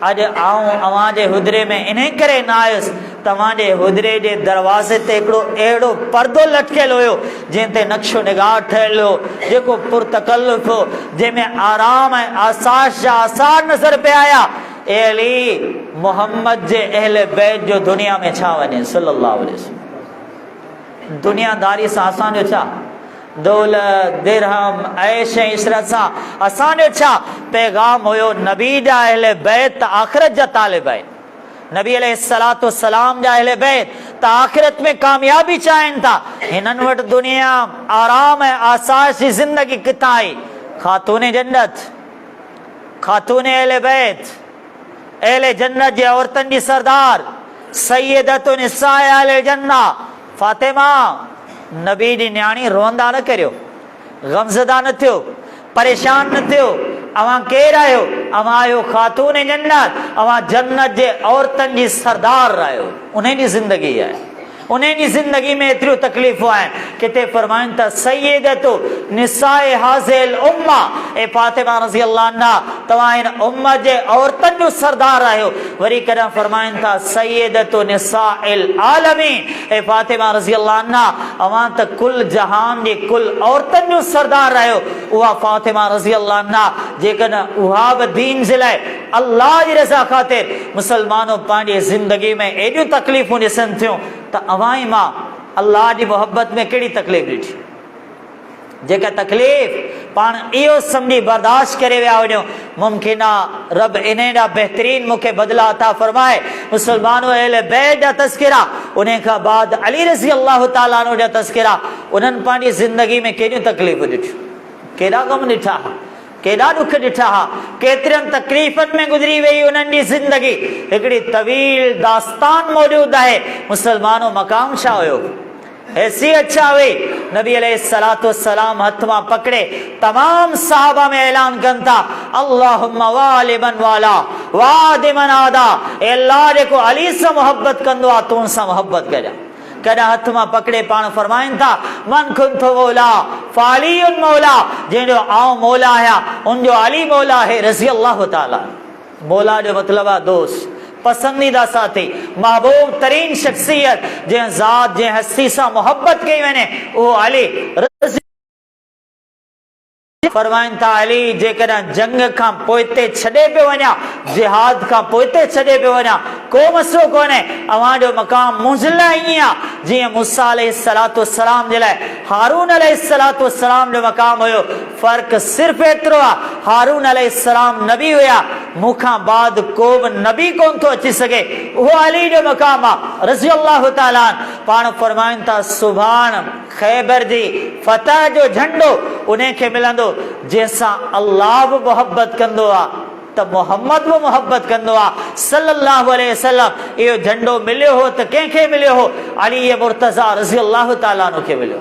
अॼु आऊं अव्हांजे हुजरे में इन करे न आयुसि, तव्हांजे हुजरे जे दरवाज़े ते हिकिड़ो अहिड़ो पर्दो लटकियल हुयो जंहिं ते नक्शो निगाह ठहियल हो, जेको पुरतकल्लुफ़ हो, जंहिंमें आराम ऐं आसाश जा आसार नज़र पिया आया। ए अली, मोहम्मद जे अहले बैत जो दुनिया में छा वञे सल्लल्लाहु अलैहि वसल्लम? दुनियादारी सां असांजो छा? दौलत, दिरहम, ऐश ऐं इशरत सां असांजो छा? पैगाम हुयो नबी जा अहले बैत आख़िरत जा तालिब आहिनि। नबी अलैहिस्सलातु वस्सलाम जा अहले बैत त आख़िरत में कामयाबी चाहिनि था। हिननि वटि दुनिया, आराम ऐं आसाइश जी ज़िंदगी किथां आई? ख़ातून जन्नत, ख़ातून अहले बैत, अहले जन्नत जे औरतनि जी सरदार, सैयदतु निसाए अहले जन्नह फातिमा। नबी जी न्याणी रोंदा न करियो, गमज़दा न थियो, परेशान न थियो। अवां केरु आहियो? अवां आहियो ख़ातून जन्नत, अवां जन्नत जे औरतनि जी सरदार आहियो। उन्हनि जी ज़िंदगी आहे, उन्हनि जी ज़िंदगी में एतिरियूं तकलीफ़ूं आहिनि। किथे फरमाइनि था सैयदतु निसाए हाज़िल उम्मा, ए फातिमा रज़ी अल्लाह अन्हा तव्हां हिन उम्मत जे औरतनि जो सरदार आहियो। वरी कॾहिं फरमाइनि था सैयदतु निसाइल आलमीन, ए फातिमा रज़ी अल्लाह अन्हा अवां त कुल जहान जी कुल औरतनि जो सरदार आहियो। उहा फातिमा रज़ी अल्लाह अन्हा जेकॾहिं उहा बि दीन जे लाइ, अल्लाह जी रज़ा ख़ातिर मुसलमानों पंहिंजी ज़िंदगी में एॾियूं तकलीफ़ूं ॾिसनि थियूं त अवां ई मां अल्लाह जी मोहब्बत में कहिड़ी तकलीफ़ ॾिठी? जेका तकलीफ़ पाण इहो सम्झी बर्दाश्त करे विया वञो, मुमकिन आहे रब इन ॾांहुं बहितरीन मूंखे बदिला अता फरमाए। मुसलमानों अहले बैत जा तज़किरा, उन खां बाद अली रज़ी अल्लाह ताला अन्हु जा तज़किरा, उन्हनि पंहिंजी ज़िंदगी में केॾियूं तकलीफ़ूं ॾिठियूं, केॾा ग़म ॾिठा, केॾा ॾुख ॾिठा, केतिरनि तकलीफ़नि में गुज़री वई उन्हनि जी ज़िंदगी। हिकिड़ी तवील दास्तान मौजूद आहे। मुसलमानों मक़ाम छा हुयो, हैसियत छा हुई? नबी अलैहिस्सलातु वस्सलाम हथ मां पकड़े तमाम सहाबा में ऐलान कनि था, अल्लाहुम्मा वालि मन वाला वादि मन आदा। ए अल्लाह जेको अली सां मोहब्बत कंदो आहे, तूं सां मोहब्बत कजां। कॾहिं हथ मां पकड़े पाण फरमाइनि था, मन कुंतु मौला फालियुन मौला, जंहिंजो आऊं मौला आहियां उनजो अली मौला आहे रज़ी अल्लाह ताला। मौला जो मतिलबु आहे दोस्त। पसंदीदा साथी, महबूब तरीन शख्सियत जंहिं ज़ात जंहिं हस्ती सां मोहब्बत कई वञे उहो अली फरमाइनि था। अली जेकॾहिं जंग खां पोइते छॾे पियो वञा, जिहाद खां पोइते छॾे पियो वञा, को मसलो कोन्हे, अव्हां जो मक़ाम मुंहिंजे लाइ ईअं आहे जीअं मूसा अलैहिस्सलाम जे लाइ हारून अलैहिस्सलाम जो मक़ाम हुयो। फ़र्क़ु सिर्फ़ु एतिरो आहे, हारून अलैहिस्सलाम नबी हुया, मूंखां बाद को बि नबी कोन थो अची सघे, उहो अली जो मक़ाम आहे रज़ी अल्लाह ताला। पाण फरमाइनि था सुभाण ख़ैबर जी फतह जो झंडो उन खे मिलंदो जंहिंसां अल्लाह बि मोहब्बत कंदो आहे त मोहम्मद बि मोहब्बत कंदो आहे सल्लल्लाहु अलैहि वसल्लम। इहो झंडो मिलियो हो त कंहिंखे मिलियो हो? अली मुर्तज़ा रज़ी अल्लाह ताला अन्हु खे मिलियो।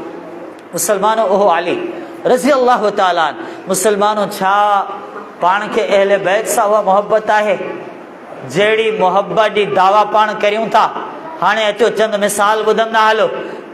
मुसलमानो ओहो अली रज़ी अल्लाह ताला। मुसलमानो छा पाण खे अहले बैत सां उहा मोहब्बत आहे जहिड़ी मोहब्बत जी दावा पाण करियूं था? हाणे अचो चंद मिसाल ॿुधंदा हलो।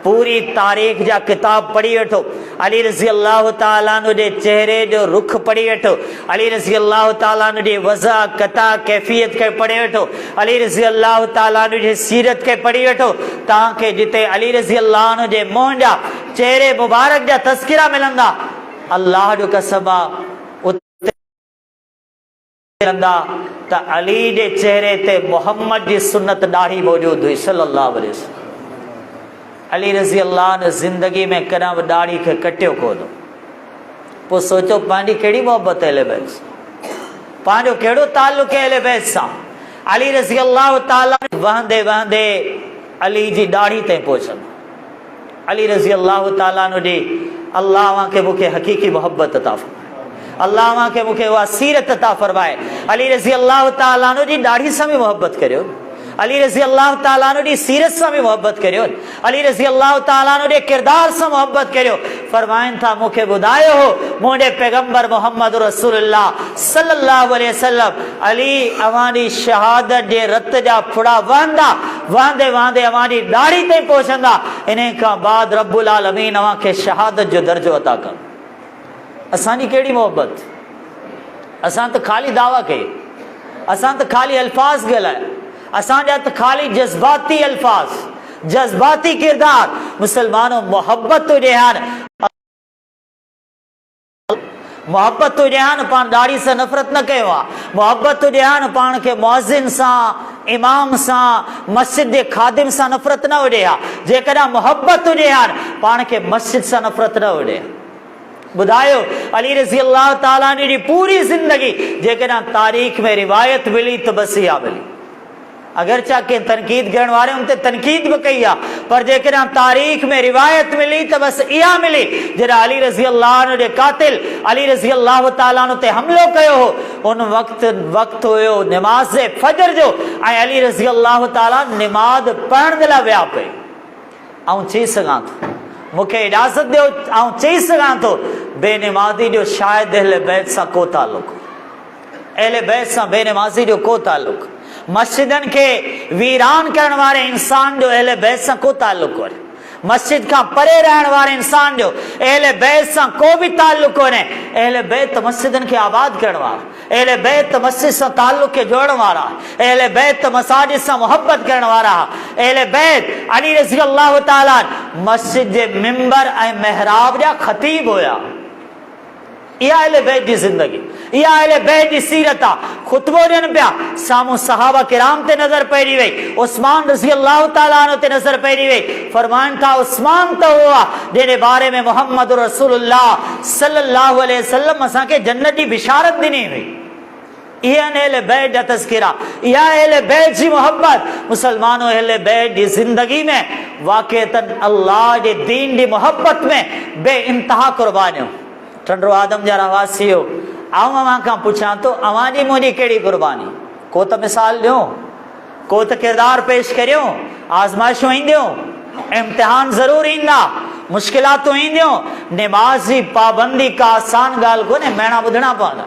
पूरी तारीख़ जा किताब पढ़ी वठो, अली रज़ी अल्लाह ताला अन्हु जे चेहरे जो रुख पढ़ी वठो, अली रज़ी अल्लाह ताला अन्हु जी वज़ा कता कैफ़ियत खे पढ़ी वठो, अली रज़ी अल्लाह ताला अन्हु जी सीरत खे पढ़ी वठो। तव्हांखे जिते अली रज़ी अल्लाह अन्हु जे मुंहं जा चेहरे मुबारक जा तस्किरा मिलंदा, अल्लाह जो कसम आहे त अली जे चेहरे ते मोहम्मद जी सुन्नत ॾाढी मौजूद हुई सल्लल्लाहु अलैहि वसल्लम। अली रज़ी अल्लाह ने ज़िंदगी में कॾहिं बि ॾाढ़ी खे कटियो कोन। पोइ सोचो पंहिंजी कहिड़ी मोहब्बत अहले बैत सां, पंहिंजो कहिड़ो ताल्लुक़ आहे अहले बैत सां। अली रज़ी अल्लाह ताला वहंदे वहंदे अली जी ॾाढ़ी ताईं पहुचंदा। अली रज़ी अल्लाह ताला जी अल्लाह अव्हां खे मूंखे हक़ीक़ी मोहब्बत अता फरमाए, अल्लाह अव्हां खे मूंखे उहा सीरत अता फरमाए। अली रज़ी अल्लाह ताला जी ॾाढ़ी सां बि मोहब्बत करियो, अली रज़ी अल्लाह ताला जी सीरत सां बि मोहब्बत करियो, अली रज़ी अल्लाह ताला जे किरदार सां मोहब्बत करियो। फरमाइनि था मूंखे ॿुधायो हो मुंहिंजे पैगंबर मोहम्मद रसूलुल्लाह सल्लल्लाहु अलैहि वसल्लम अली अव्हां जी शहादत जे रत जा फुड़ा वहंदा, वहंदे वहंदे अव्हां जी ॾाढ़ी ताईं पहुचंदा। इन खां बाद रब्बुल आलमीन अव्हां खे शहादत जो दर्जो अता कनि। असांजी कहिड़ी मोहब्बत? असां त ख़ाली दावा कई, असां त ख़ाली अल्फाज़ ॻाल्हाए, असांजा त ख़ाली जज़्बाती अल्फाज़, जज़्बाती किरदार। मुसलमानों मोहब्बत हुजे हा न, मोहब्बत हुजे हा न पाण ॾाढ़ी सां नफ़रत न कयो आहे, मोहब्बत हुजे हा न पाण खे मुअज़्ज़िन सां, इमाम सां, मस्जिद जे खादिम सां नफ़रत न हुजे हा। जेकॾहिं मोहब्बत हुजे हा न पाण खे मस्जिद सां नफ़रत न हुजे। ॿुधायो अली रज़ी अल्लाह ताला जी पूरी ज़िंदगी जेकॾहिं तारीख़ में रिवायत मिली त बस इहा मिली। अगरचा के तनकीद करण वारे उन ते तनकीद भी कई आहे, पर जेकॾहिं तारीख़ में रिवायत मिली त बस इहा मिली जॾहिं अली रज़ी अल्लाह जे कातिल अली रज़ी अल्लाह ताला ते हमलो कयो हो। उन वक़्तु हुयो नमाज़ फजर जो ऐं अली रज़ी अल्लाह ताला नमाज़ पढ़ण जे लाइ विया पई। ऐं चई सघां थो, मूंखे इजाज़त ॾियो, ऐं चई सघां थो बेनमाज़ी जो शायदि अहले बैत सां को ताल्लुक़, अहले बैत सां बेनमाज़ी जो को ताल्लुक़, मस्जिदन के वीरान करण वारे इंसान जो अहले बैत सां को ताल्लुक़ कोन्हे, मस्जिद का परे रहण वारे इंसान जो अहले बैत सां को भी ताल्लुक़ कोन्हे। अहले बैत मस्जिदन के आबाद करण वारा, अहले बैत मस्जिद सां ताल्लुक़ के जोड़ण वारा, अहले बैत मसाजिद सां मोहब्बत करण वारा, अहले बैत अली रज़ी अल्लाह ताला मस्जिद जे मिंबर ऐं महराब जा खतीब हुया। इहा अहले बैत जी ज़िंदगी, इहा अहले बैत जी सीरत आहे। खुतबो ॾियनि पिया, साम्हूं सहाबा किराम ते नज़र पइजी वई, उस्मान रज़ी अल्लाह ताला अन्हु ते नज़र पइजी वई। फरमाइनि था उस्मान त हो आहे जंहिंजे बारे में मोहम्मद रसूलुल्लाह सल्लल्लाहु अलैहि वसल्लम असांखे जन्नत जी बिशारत ॾिनी हुई। इहा अहले बैत जा तज़किरा, इहा अहले बैत जी मोहब्बत। मुसलमानों अहले बैत जी ज़िंदगी में वाक़अतन अल्लाह जे दीन जी मोहब्बत में बे इंतहा कुर्बानियूं। टंडो आदम जा रहवासियो, अव्हां खां पुछां तो अव्हां जी मुंहिंजी कहिड़ी कुर्बानी? को त मिसाल ॾियो, को त किरदार पेश करियो। आज़माइशूं ईंदियूं, इम्तिहान ज़रूर ईंदा, मुश्किलातूं ईंदियूं। नमाज़ जी पाबंदी का आसान ॻाल्हि कोन्हे, मेणा ॿुधणा पवंदा।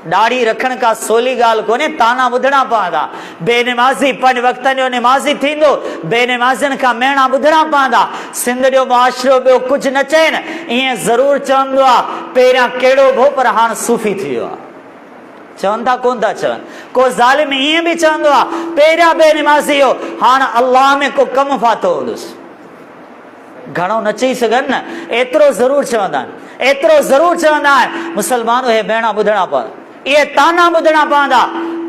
दाढ़ी रखण का सोली ॻाल्हि कोन्हे, ताना ॿुधणा पवंदा। बेनमाज़ी 5 वक़्तनि जो नमाज़ी थींदो, बेनमाज़ियुनि खां मेणा ॿुधणा पवंदा। सिंध जो मुआशिरो ॿियो कुझु न चइनि, ईअं ज़रूर चवंदो आहे पहिरियां कहिड़ो भो पर हाणे सूफ़ी थी वियो आहे। चवनि था कोन था चवनि। को ज़ालिम ईअं बि चवंदो आहे पहिरियां बेनिमाज़ी हो, हाणे अल्लाह में को कमु फाथो हूंदुसि। घणो न चई सघनि न, एतिरो ज़रूरु चवंदा आहिनि, एतिरो ज़रूरु चवंदा आहिनि। मुस्लमानो हे भेणा ॿुधणा पवंदा, इहे ताना ॿुधणा पवंदा।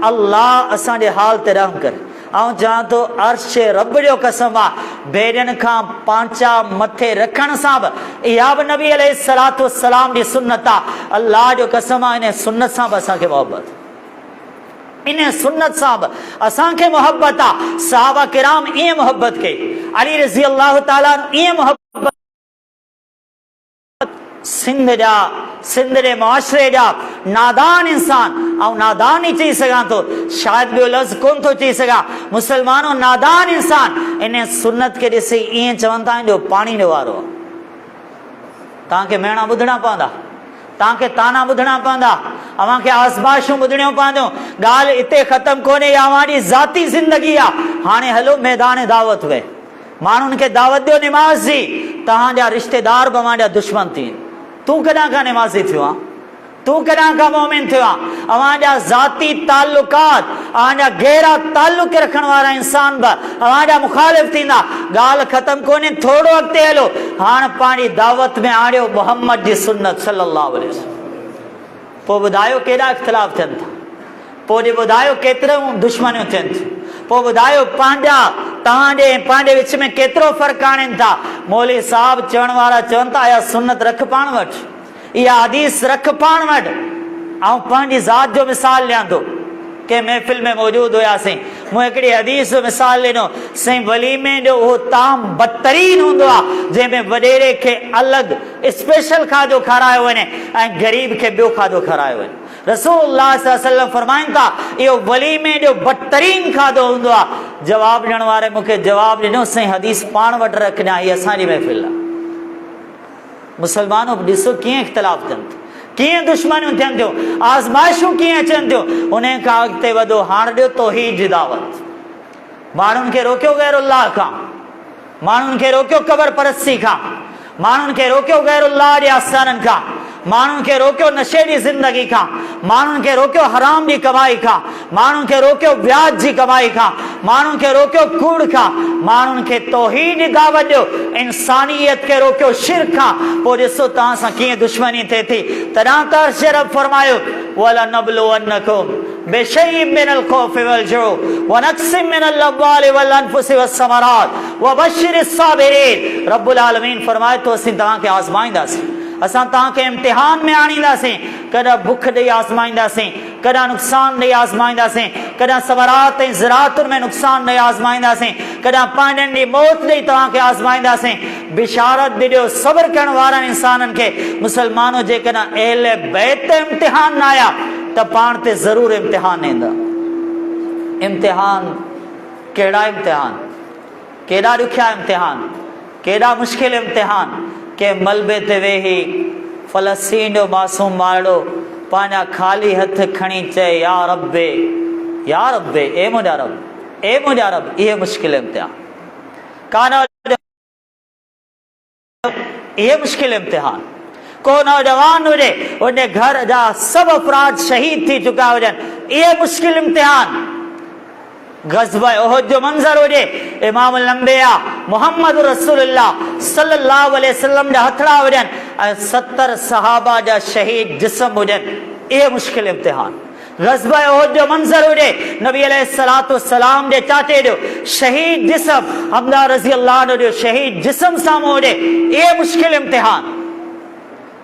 अल्लाह असांजे हाल ते रहम करे। ऐं चवां थो अर्श रब जो कसम आहे, भेड़ियुनि खां पांचा मथे रखण सां बि इहा बि नबी अलैहिस्सलातु वस्सलाम जी सुन्नत आहे। अल्लाह जो कसम आहे, इन सुन्नत सां बि असांखे मोहबत, इन सुन्नत सां बि असांखे मोहबत आहे। सहाबा किराम ईअं मोहबत कई, अली रज़ी अल्लाह ताला ईअं मोहबत। सिंध जे मुआशरे जा नादान इंसान, ऐं नादान ई चई सघां थो, शायदि ॿियो लफ़्ज़ कोन थो चई सघां, मुसलमानो नादान इंसान इन सुन्नत खे ॾिसी ईअं चवनि था जो पाणी जो वारो आहे। तव्हांखे मेणा ॿुधणा पवंदा, तव्हांखे ताना ॿुधणा पवंदा, अव्हांखे आज़माइशूं ॿुधणियूं पवंदियूं। ॻाल्हि हिते ख़तमु कोन्हे, अव्हांजी ज़ाती ज़िंदगी आहे। हाणे हलो मैदान दावत वे, माण्हुनि खे दावत ॾियो निमाज़ जी। तव्हांजा रिश्तेदार बि अव्हांजा दुश्मन थी। तूं कॾहिं खां निमाज़ी थियो आहे, तूं कॾहिं खां मोमिन थियो आहे। अव्हांजा ज़ाती ताल्लुकात, अव्हांजा गहरा ताल्लुक रखण वारा इंसान बि अव्हांजा मुखालिफ़ थींदा। ॻाल्हि ख़तमु कोन्हे, थोरो अॻिते हलो। हाणे पंहिंजी दावत में आणियो मुहम्मद जी सुन्नत सल्लल्लाहु अलैहि वसल्लम। पोइ ॿुधायो केॾा इख़्तिलाफ़ थियनि था, पोइ ॿुधायो केतिरियूं दुश्मनियूं थियनि थियूं, पोइ ॿुधायो पंहिंजा तव्हांजे पंहिंजे विच में केतिरो फ़र्क़ु आणनि था। मौलवी साहब चवण वारा चवनि था इहा सुन्नत रख पाण वटि, इहा हदीस रख पाण वटि। ऐं पंहिंजी ज़ात जो मिसाल ॾियां थो, के महफ़िल में मौजूदु हुयासीं, मूं हिकिड़ी हदीस जो मिसाल ॾिनो। साईं वलीमे जो उहो ताम बदतरीन हूंदो आहे जंहिंमें वॾेरे खे अलॻि स्पेशल खाधो खारायो वञे ऐं ग़रीब खे ॿियो खाधो खारायो वञे। रसूलुल्लाह सल्लल्लाहु अलैहि वसल्लम फरमाइनि था इहो वलीमे जो बदतरीन खाधो हूंदो आहे। जवाबु ॾियण वारे मूंखे जवाबु ॾिनो, साईं हदीस पाण वटि रखना, हीअ असांजी महफ़िल आहे। मुसलमानो ॾिसो कीअं इख़्तिलाफ़ थियनि थियूं, कीअं दुश्मनियूं थियनि थियूं, आज़माइशूं कीअं अचनि थियूं। उन खां अॻिते वधो, हाणे ॾियो तौहीद जी दावत। माण्हुनि खे रोकियो गैरुल्लाह खां, माण्हुनि खे रोकियो क़बर परस्ती खां, माण्हुनि खे रोकियो गैरुल्लाह जे आस्थाननि खां, माण्हुनि खे रोकियो नशे जी ज़िंदगी खां, माण्हुनि खे रोकियो हराम जी कमाई खां, माण्हुनि खे रोकियो ब्याज जी कमाई खां, माण्हुनि खे रोकियो कूड़ खां, माण्हुनि खे तौहीद जी दावत ॾियो, इंसानियत खे रोकियो शिर्क खां। पोइ ॾिसो तव्हां सां कीअं दुश्मनी थिए थी। तॾहिं त अर्श रब फरमायो वलनबलुवन्नकुम बिशैइन मिनल खौफि वल जुअ व नक्सिम मिनल अम्वालि वल अनफुसि वस्समरात व बश्शिरिस साबिरीन। रब्बुल आलमीन फरमाए तो असीं तव्हांखे आज़माईंदासीं, असां तव्हांखे इम्तिहान में आणींदासीं। कॾहिं बुख ॾेई आज़माईंदासीं, कॾहिं नुक़सान ॾेई आज़माईंदासीं, कॾहिं समरात ऐं ज़राअतुनि में नुक़सान ॾेई आज़माईंदासीं, कॾहिं पंहिंजनि जी मौत ॾेई तव्हांखे आज़माईंदासीं। बिशारत ॾिजो सब्र करण वारनि इंसाननि खे। मुसलमानो जेकॾहिं अहले बैत ते इम्तिहान न आया त पाण ते ज़रूरु इम्तिहान ईंदा। इम्तिहान कहिड़ा इम्तिहान, केॾा ॾुखिया इम्तिहान, केॾा मुश्किल इम्तिहान। के मलबे ते वेही फ़लस्तीन जो मासूम मारड़ो पंहिंजा ख़ाली हथ खणी चए या रब्बे, या रब्बे, ए मुंहिंजा रब, ए मुंहिंजा रब। इहे मुश्किल इम्तिहान कान, इहे मुश्किल इम्तिहान। को नौजवान हुजे, उन घर जा सभु अफराद शहीद थी चुका हुजनि, इहे मुश्किल इम्तिहान। ग़ज़वा उहद जो मंज़र हुजे, इमामुल अंबिया मुहम्मद रसूलुल्लाह सल्लल्लाहु अलैहि वसल्लम जा हथड़ा हुजनि ऐं 70 सहाबा जा शहीद जिस्म हुजनि, इहे मुश्किल इम्तिहान। ग़ज़वा उहद जो मंज़र हुजे, नबी अलैहिस्सलातु वस्सलाम जे चाचे जो शहीद जिस्म, हमदा रज़ी अल्लाह अन्हु जो शहीद जिस्म साम्हूं हुजे, इहे मुश्किल इम्तिहान।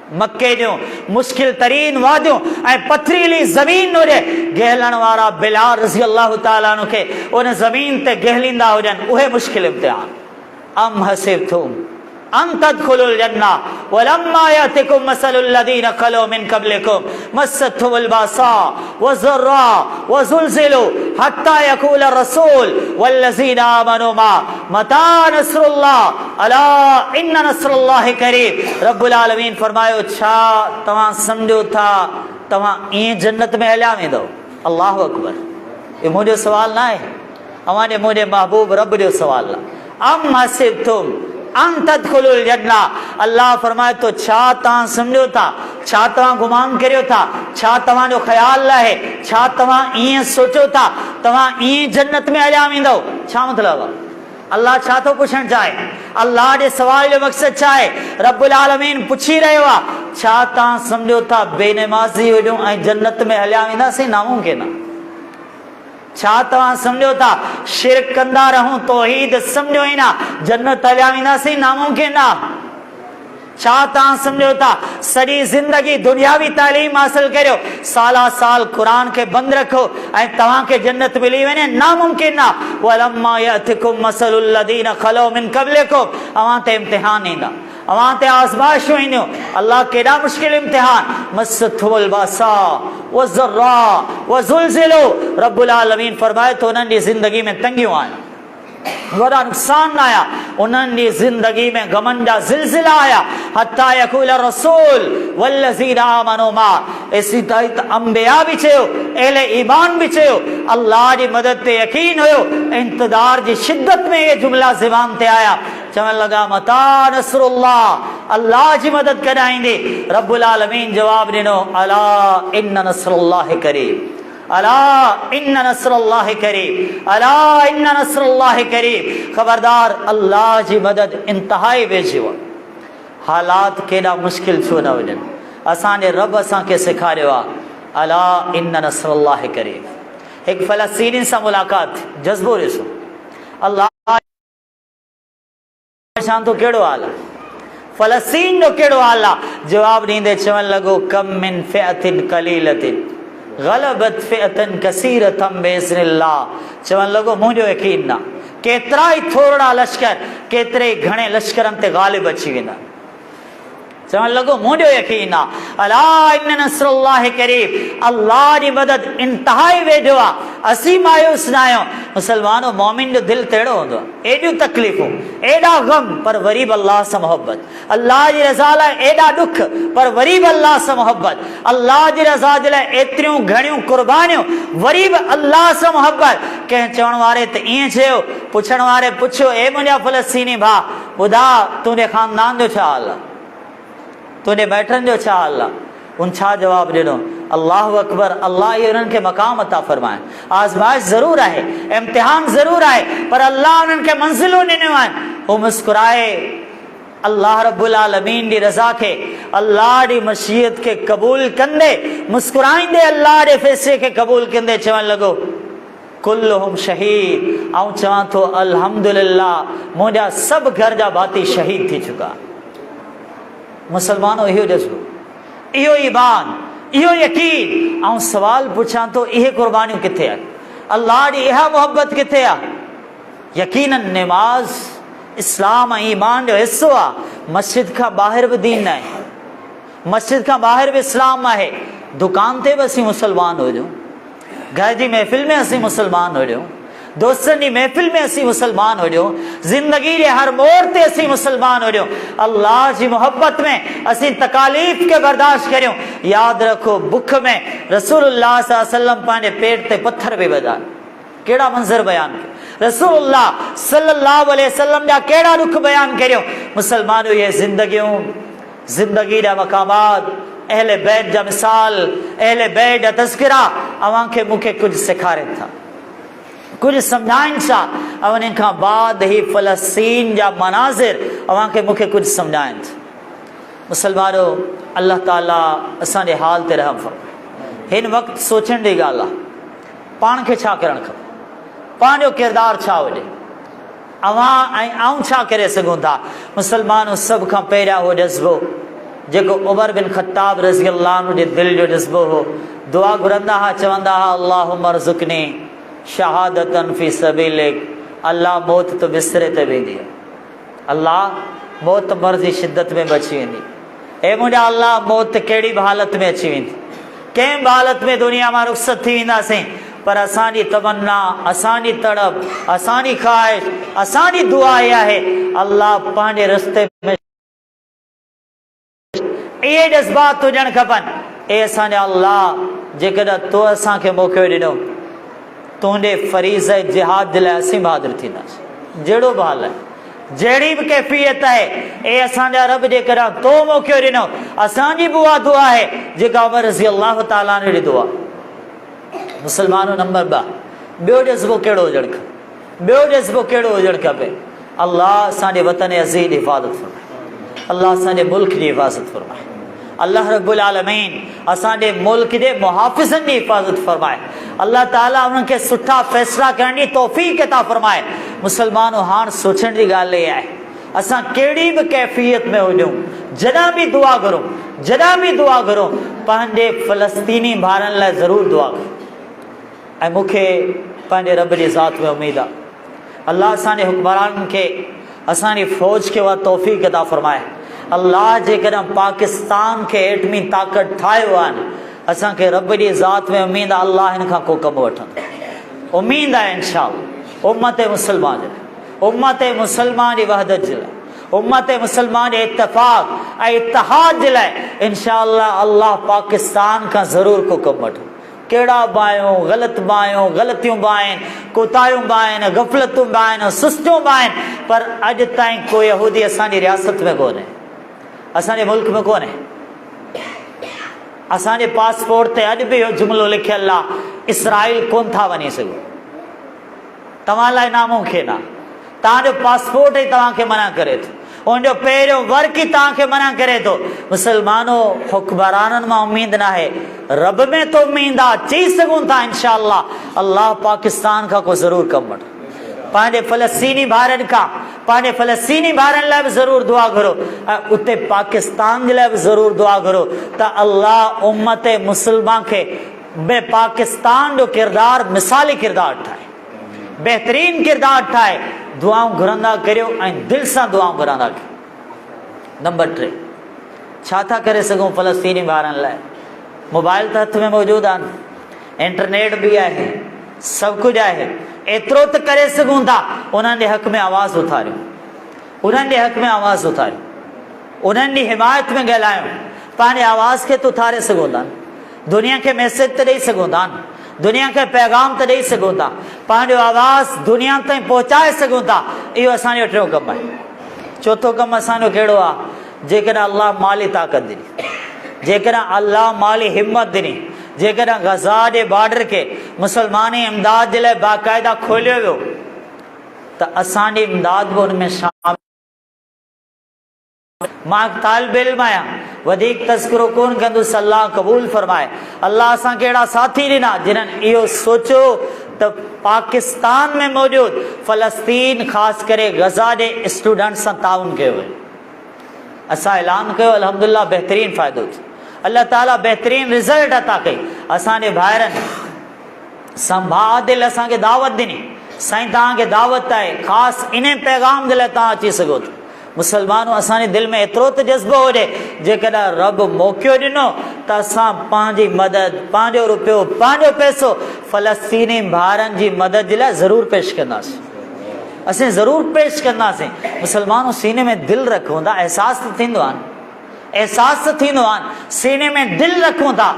मक्के जो मुश्किल तरीन वादियूं ऐं पथरीली ज़मीन हुजे, गहलण वारा बिलाल रज़ी अल्लाह ताला अन्हु खे उन ज़मीन ते गहलींदा हुजनि, उहे मुश्किल इम्तिहान। अम हसिबतुम अन तदखुलुल जन्नह वलम्मा यातिकुम मसलुल लज़ीना खलू मिन क़ब्लिकुम मस्सतहुमुल बासा वज़र्रा वज़ुलज़िलू हत्ता यक़ूल रसूल वल्लज़ीना आमनू मता नस्रुल्लाह अला इन्न नस्रुल्लाहि करीब। रब्बुल आलमीन फरमायो, छा तव्हां सम्झो था तव्हां ईअं जन्नत में हलिया वेंदव? अल्लाहु अकबर। इहो मुंहिंजो सुवाल न आहे, अव्हांजे मुंहिंजे महबूब रब जो सुवाल आहे। अम हसिबतुम अन तदखुलुल जन्नह, अल्लाह फरमाए तो छा तव्हां सम्झो था, छा तव्हां गुमान करियो था, छा तव्हांजो ख्याल आहे, छा तव्हां ईअं सोचो था तव्हां ईअं जन्नत में हलिया वेंदव? छा मतिलबु आहे? अल्लाह छा थो पुछणु चाहे? अल्लाह जे सवाल जो मक़सदु छा आहे? रब्बुल आलमीन पुछी रहियो आहे, छा तव्हां सम्झो था बेनमाज़ी हुजूं ऐं जन्नत में हलिया वेंदासीं? नामुमकिन आहे। छा तव्हां सम्झो था शिरक कंदा रहूं, तौहीद सम्झो ई न, जन्नत हलिया वेंदासीं? नामुमकिन आहे। छा तव्हां सम्झो था सॼी ज़िंदगी दुनियावी तालीम हासिल करियो, साला साल क़ुरान खे बंदि रखो ऐं तव्हांखे जन्नत मिली वञे? नामुमकिन आहे। वलम्मा यअतिकुम मसलुल लज़ीना खलो मिन क़ब्लिकुम, अवां ते इम्तिहान ईंदा, अवां ते आज़माइशूं ईंदियूं। अल्लाह केॾा मुश्किल इम्तिहान, मस्सतहुमुल बसा वज़र्रा वज़ुलज़िलू, रब्बुल आलमीन फरमाए थो उन्हनि जी ज़िंदगी में तंगियूं आहिनि, वॾा नुक़सान आया, उन्हनि जी ज़िंदगी में गमन जा ज़िलज़िला आया। हत्ता यक़ूल रसूल वल्लज़ीना आमनू मा, इसी तरह अंबिया भी चयो, अहले ईमान भी चयो, अल्लाह जी मदद ते यकीन हुयो, इंतज़ार जी शिद्दत में ये जुमला ज़बान ते आया। चवण लगा मता नसरुल्लाह, अल्लाह जी मदद कॾहिं ईंदी? रब्बुल आलमीन जवाब ॾिनो, अला इन्न नसरुल्लाहि करीब, अला इन्न नसरुल्लाहि करीब, अला इन्न नसरुल्लाहि करीब। खबरदार, अल्लाह जी मदद इंतहाई वेझो आहे। हालात केॾा मुश्किल छो न हुजनि, असांजे रब असांखे सेखारियो आहे, अला इन्न नसरुल्लाहि करीब। हिकु फ़लस्तीनी सां मुलाक़ात, जज़्बो ॾिसो, अल्लाह शांतो कहिड़ो हाल आहे, फ़लस्तीन जो कहिड़ो हाल आहे? जवाब ॾींदे चवणु लॻो, कम मिन फ़िअतिन क़लीलतिन ग़लबत फ़िअतन कसीरतम बिइज़्निल्लाह। चवणु लॻो, मुंहिंजो यकीन न, केतिरा ई थोरा लश्कर केतिरे ई घणे लश्करनि ते ग़ालिब अची वेंदा। चवणु लॻो, मुंहिंजो यकीन आहे, अला इन्न नसरुल्लाहि करीब, अल्लाह जी मदद इंतहाई वेझो आहे। असीं मायूस न आहियूं। मुसलमानो, मोमिन जो दिलि तहिड़ो हूंदो आहे, एॾियूं तकलीफ़ूं, एॾा ग़म, पर वरी बि अल्लाह सां मोहबत, अल्लाह जी रज़ा लाइ एॾा ॾुख, पर वरी बि अल्लाह सां मोहबत, अल्लाह जी रज़ा जे लाइ एतिरियूं घणियूं क़ुर्बानियूं, वरी बि अल्लाह सां मोहबत। कंहिं चवण वारे त ईअं चयो, पुछण वारे पुछियो, ए मुंहिंजा फ़लस्तीनी भाउ, ॿुधा तुंहिंजे ख़ानदान जो छा हाल आहे, तुंहिंजे बैठनि जो छा हाल आहे? उन छा जवाब ॾिनो? अल्लाहु अकबर, अल्लाह इहे उन्हनि खे मक़ाम अता फ़रमाए। आज़माइश ज़रूरु आहे, इम्तिहान ज़रूरु आहे, पर अल्लाह उन्हनि खे मंज़िलूं ॾिनियूं आहिनि। हू मुस्कुराए अल्लाह रब्बुल आलमीन जी रज़ा खे, अल्लाह जी मशीयत खे क़बूल कंदे, मुस्कुराईंदे अल्लाह जे फ़ैसिले खे क़बूल कंदे चवणु लॻो, कुल्लुहुम शहीद। ऐं चवां थो, अल्हम्दुलिल्लाह, मुंहिंजा सभु घर जा भाती शहीद थी चुका। मुसलमानो, इहो जज़्बो, इहो ईमान, इहो यकीन। ऐं सवाल पुछां थो, इहे क़ुर्बानियूं किथे आहिनि? अल्लाह जी इहा मोहबत किथे आहे? यकीनन नमाज़ इस्लाम ऐं ईमान जो हिसो आहे। मस्जिद खां ॿाहिरि बि दीन आहे, मस्जिद खां ॿाहिरि बि इस्लाम आहे। दुकान ते बि असीं मुसलमान हुजूं, घर जी महफ़िल में असीं मुसलमान हुजूं, दोस्तनि जी महफ़िल में असीं मुसलमान हुजूं, ज़िंदगी जे हर मोड़ ते असीं मुसलमान हुजूं, अल्लाह जी मोहब्बत में असीं तकालीफ़ खे बर्दाश्त करियूं। यादि रखो, बुख में रसूलुल्लाह सल्लल्लाहु अलैहि वसल्लम पंहिंजे पेट ते पत्थर बि विधा। कहिड़ा मंज़र बयान कयो रसूलुल्लाह सल्लल्लाहु अलैहि वसल्लम जा, कहिड़ा दुख बयान करियो। मुसलमानो, ये ज़िंदगियूं, ज़िंदगी जा मक़ामात, अहले बैत जा मिसाल, अहले बैत जा तज़किरा अवां खे मूंखे कुझु सेखारनि था, कुझु सम्झाइनि था। ऐं उन खां बाद ही फ़लस्तीन जा मनाज़िर अवां खे मूंखे कुझु सम्झाइनि था। मुसलमानो, अल्लाह ताला असांजे हाल ते रहम फरमाए। हिन वक़्तु सोचण जी ॻाल्हि आहे, पाण खे छा करणु खपे, पंहिंजो किरदारु छा हुजे, अवां ऐं आऊं छा करे सघूं था। मुसलमानो, सभ खां पहिरियां उहो जज़्बो जेको उमर बिन ख़त्ताब रज़ी अल्लाह अन्हु जे दिलि जो जज़्बो हो। दुआ घुरंदा हुआ, चवंदा हुआ, अल्लाहुम्मा अर्ज़ुक़नी शहादतन फ़ी सबीलिक। अल्लाह, मौत तो बिस्तरे ते वेंदी आहे, अल्लाह मौत मर्ज़ जी शिद्दत में बि अची वेंदी। ए मुंहिंजा अल्लाह, मौत कहिड़ी बि हालत में अची वेंदी, कंहिं बि हालत में दुनिया मां रुख़्सत थी वेंदासीं, पर असांजी तमन्ना, असांजी तड़प, असांजी ख़्वाहिश, असांजी दुआ इहा आहे, अल्लाह पंहिंजे रस्ते में इहे जज़्बात हुजणु खपनि। ए असांजा अल्लाह, जेकॾहिं तो असांखे मौक़ो ॾिनो, तुंहिंजे फ़रीज़ जिहाद जे लाइ असीं बहादुर थींदासीं, जहिड़ो बि हाल आहे, जहिड़ी बि कैफ़ियत आहे, ए असांजा रब जे करां तो मौक़ो ॾिनो। असांजी बि उहा दुआ आहे जेका उमर रज़ी अल्लाह ताला ने ॾिनो आहे। मुस्लमानो नंबर 2, ॿियो जज़्बो कहिड़ो हुजणु खपे? ॿियो जज़्बो कहिड़ो हुजणु खपे? अल्लाह असांजे वतन अज़ीज़ जी हिफ़ाज़त फरमाए, अल्लाह असांजे मुल्क जी हिफ़ाज़त फरमाए, अल्लाह रब्बुल आलमीन असांजे मुल्क जे मुहाफ़िज़नि जी हिफ़ाज़त फरमाए, अल्लाह ताला उन्हनि खे सुठा फ़ैसिला करण जी तौफ़ीक़ अता फरमाए। मुस्लमानो हाणे सोचण जी ॻाल्हि इहा आहे, असां कहिड़ी बि कैफ़ियत में हुजूं, जॾहिं बि दुआ करूं, जॾहिं बि दुआ करूं, पंहिंजे फ़लस्तीनी भाउरनि लाइ ज़रूरु दुआ करूं। ऐं मूंखे पंहिंजे रब जी ज़ात में उमेद आहे, अल्लाह असांजे हुक्मराननि खे, असांजी फ़ौज खे उहा तौफ़ीक़ अता फरमाए। अल्लाह जेकॾहिं पाकिस्तान खे एटमी ताक़त ठाहियो आहे, असांखे रब जी ज़ात में उमेद आहे अल्लाह हिन खां को कमु वठंदो। उमेद आहे इंशाअल्लाह उम्मत मुस्लमान जे लाइ, उम्मत मुस्लमान जी वहदत जे लाइ, उम्मत मुस्लमान जे इत्तफ़ाक़ ऐं इत्तिहाद जे लाइ इंशाअल्लाह अल्लाह पाकिस्तान खां ज़रूरु को कमु वठंदो। कहिड़ा बि आहियूं, ग़लति बि आहियूं, ग़लतियूं बि आहिनि, कोताहियूं बि आहिनि, गफ़लतूं बि आहिनि, सुस्तियूं बि आहिनि, पर अॼु ताईं कोई यहूदी असांजी रियासत में कोन्हे, असांजे मुल्क में कोन्हे। असांजे पासपोर्ट ते अॼु बि इहो जुमिलो लिखियलु आहे, इसराइल कोन था वञी सघो। तव्हां लाइ नामुमकिन आहे, तव्हांजो पासपोर्ट ई तव्हांखे मना करे थो, उनजो पहिरियों वर्क ई तव्हांखे मना करे थो। मुस्लमानो हुक्मराननि मां उमेद न आहे, रब में तो उमेद आहे, चई सघूं था इंशाअल्लाह अल्लाह पाकिस्तान खां को ज़रूरु कमु वठे। पंहिंजे फ़लस्तीनी भाउरनि खां, पंहिंजे फ़लस्तीनी भाउरनि लाइ बि ज़रूरु दुआ करो, ऐं उते पाकिस्तान जे लाइ बि ज़रूरु दुआ करो त अल्लाह उम्मत मुस्लिमा खे पाकिस्तान जो किरदारु मिसाली किरदारु ठाहे, बहितरीन किरदारु ठाहे। दुआऊं घुरंदा करियो ऐं दिलि सां दुआऊं घुरंदा करियो। नंबर 3, छा था करे सघूं फ़लस्तीनी भाउरनि लाइ? मोबाइल त हथ में मौजूदु आहिनि, इंटरनेट बि आहे, सभु कुझु आहे, एतिरो त करे सघूं था उन्हनि जे हक़ में आवाज़ उथारियूं, उन्हनि जे हक़ में आवाज़ उथारियूं, उन्हनि जी हिमायत में ॻाल्हायूं, पंहिंजे आवाज़ खे त उथारे सघूं था, दुनिया खे मैसेज त ॾेई सघूं था, दुनिया खे पैगाम त ॾेई सघूं था, पंहिंजो आवाज़ दुनिया ताईं पहुचाए सघूं था। इहो असांजो टियों कमु आहे। चोथों कमु असांजो कहिड़ो आहे? जेकॾहिं अल्लाह माली ताक़त ॾिनी, जेकॾहिं अल्लाह माली हिम्मत ॾिनी, जेकॾहिं गज़ा जे बॉर्डर खे मुस्लमानी इमदाद जे लाइ बाक़ाइदा खोलियो वियो त असांजी इमदाद बि हुन में शामिल। मां तालिब इल्म आहियां, वधीक तज़किरो कोन कंदुसि, अल्लाह क़बूल फरमाए। अल्लाह असांखे अहिड़ा साथी ॾिना जिन्हनि इहो सोचियो त पाकिस्तान में मौजूदु फ़लस्तीन ख़ासि करे गज़ा जे स्टूडेंट सां ताउन कयो वियो। असां ऐलान कयो, अल्हम्दुलिल्लाह बहितरीन फ़ाइदो थियो, अल्लाह ताला बहितरीन रिज़ल्ट अता कई। असांजे भाइरनि संभादिल असांखे दावत ॾिनी, साईं तव्हांखे दावत आहे, ख़ासि इन पैगाम जे लाइ तव्हां अची सघो था। मुस्लमानो असांजे दिलि में एतिरो त जज़्बो हुजे, जेकॾहिं रब मौक़ो ॾिनो त असां पंहिंजी मदद, पंहिंजो रुपयो, पंहिंजो पैसो फ़लस्तीनी भाउरनि जी मदद जे लाइ ज़रूरु पेश कंदासीं, असीं ज़रूरु पेश कंदासीं। मुस्लमानो सीने में दिलि रखूं था, अहसासु थींदो आहे, अहसासु थींदो आहे, सीने में दिलि रखूं था।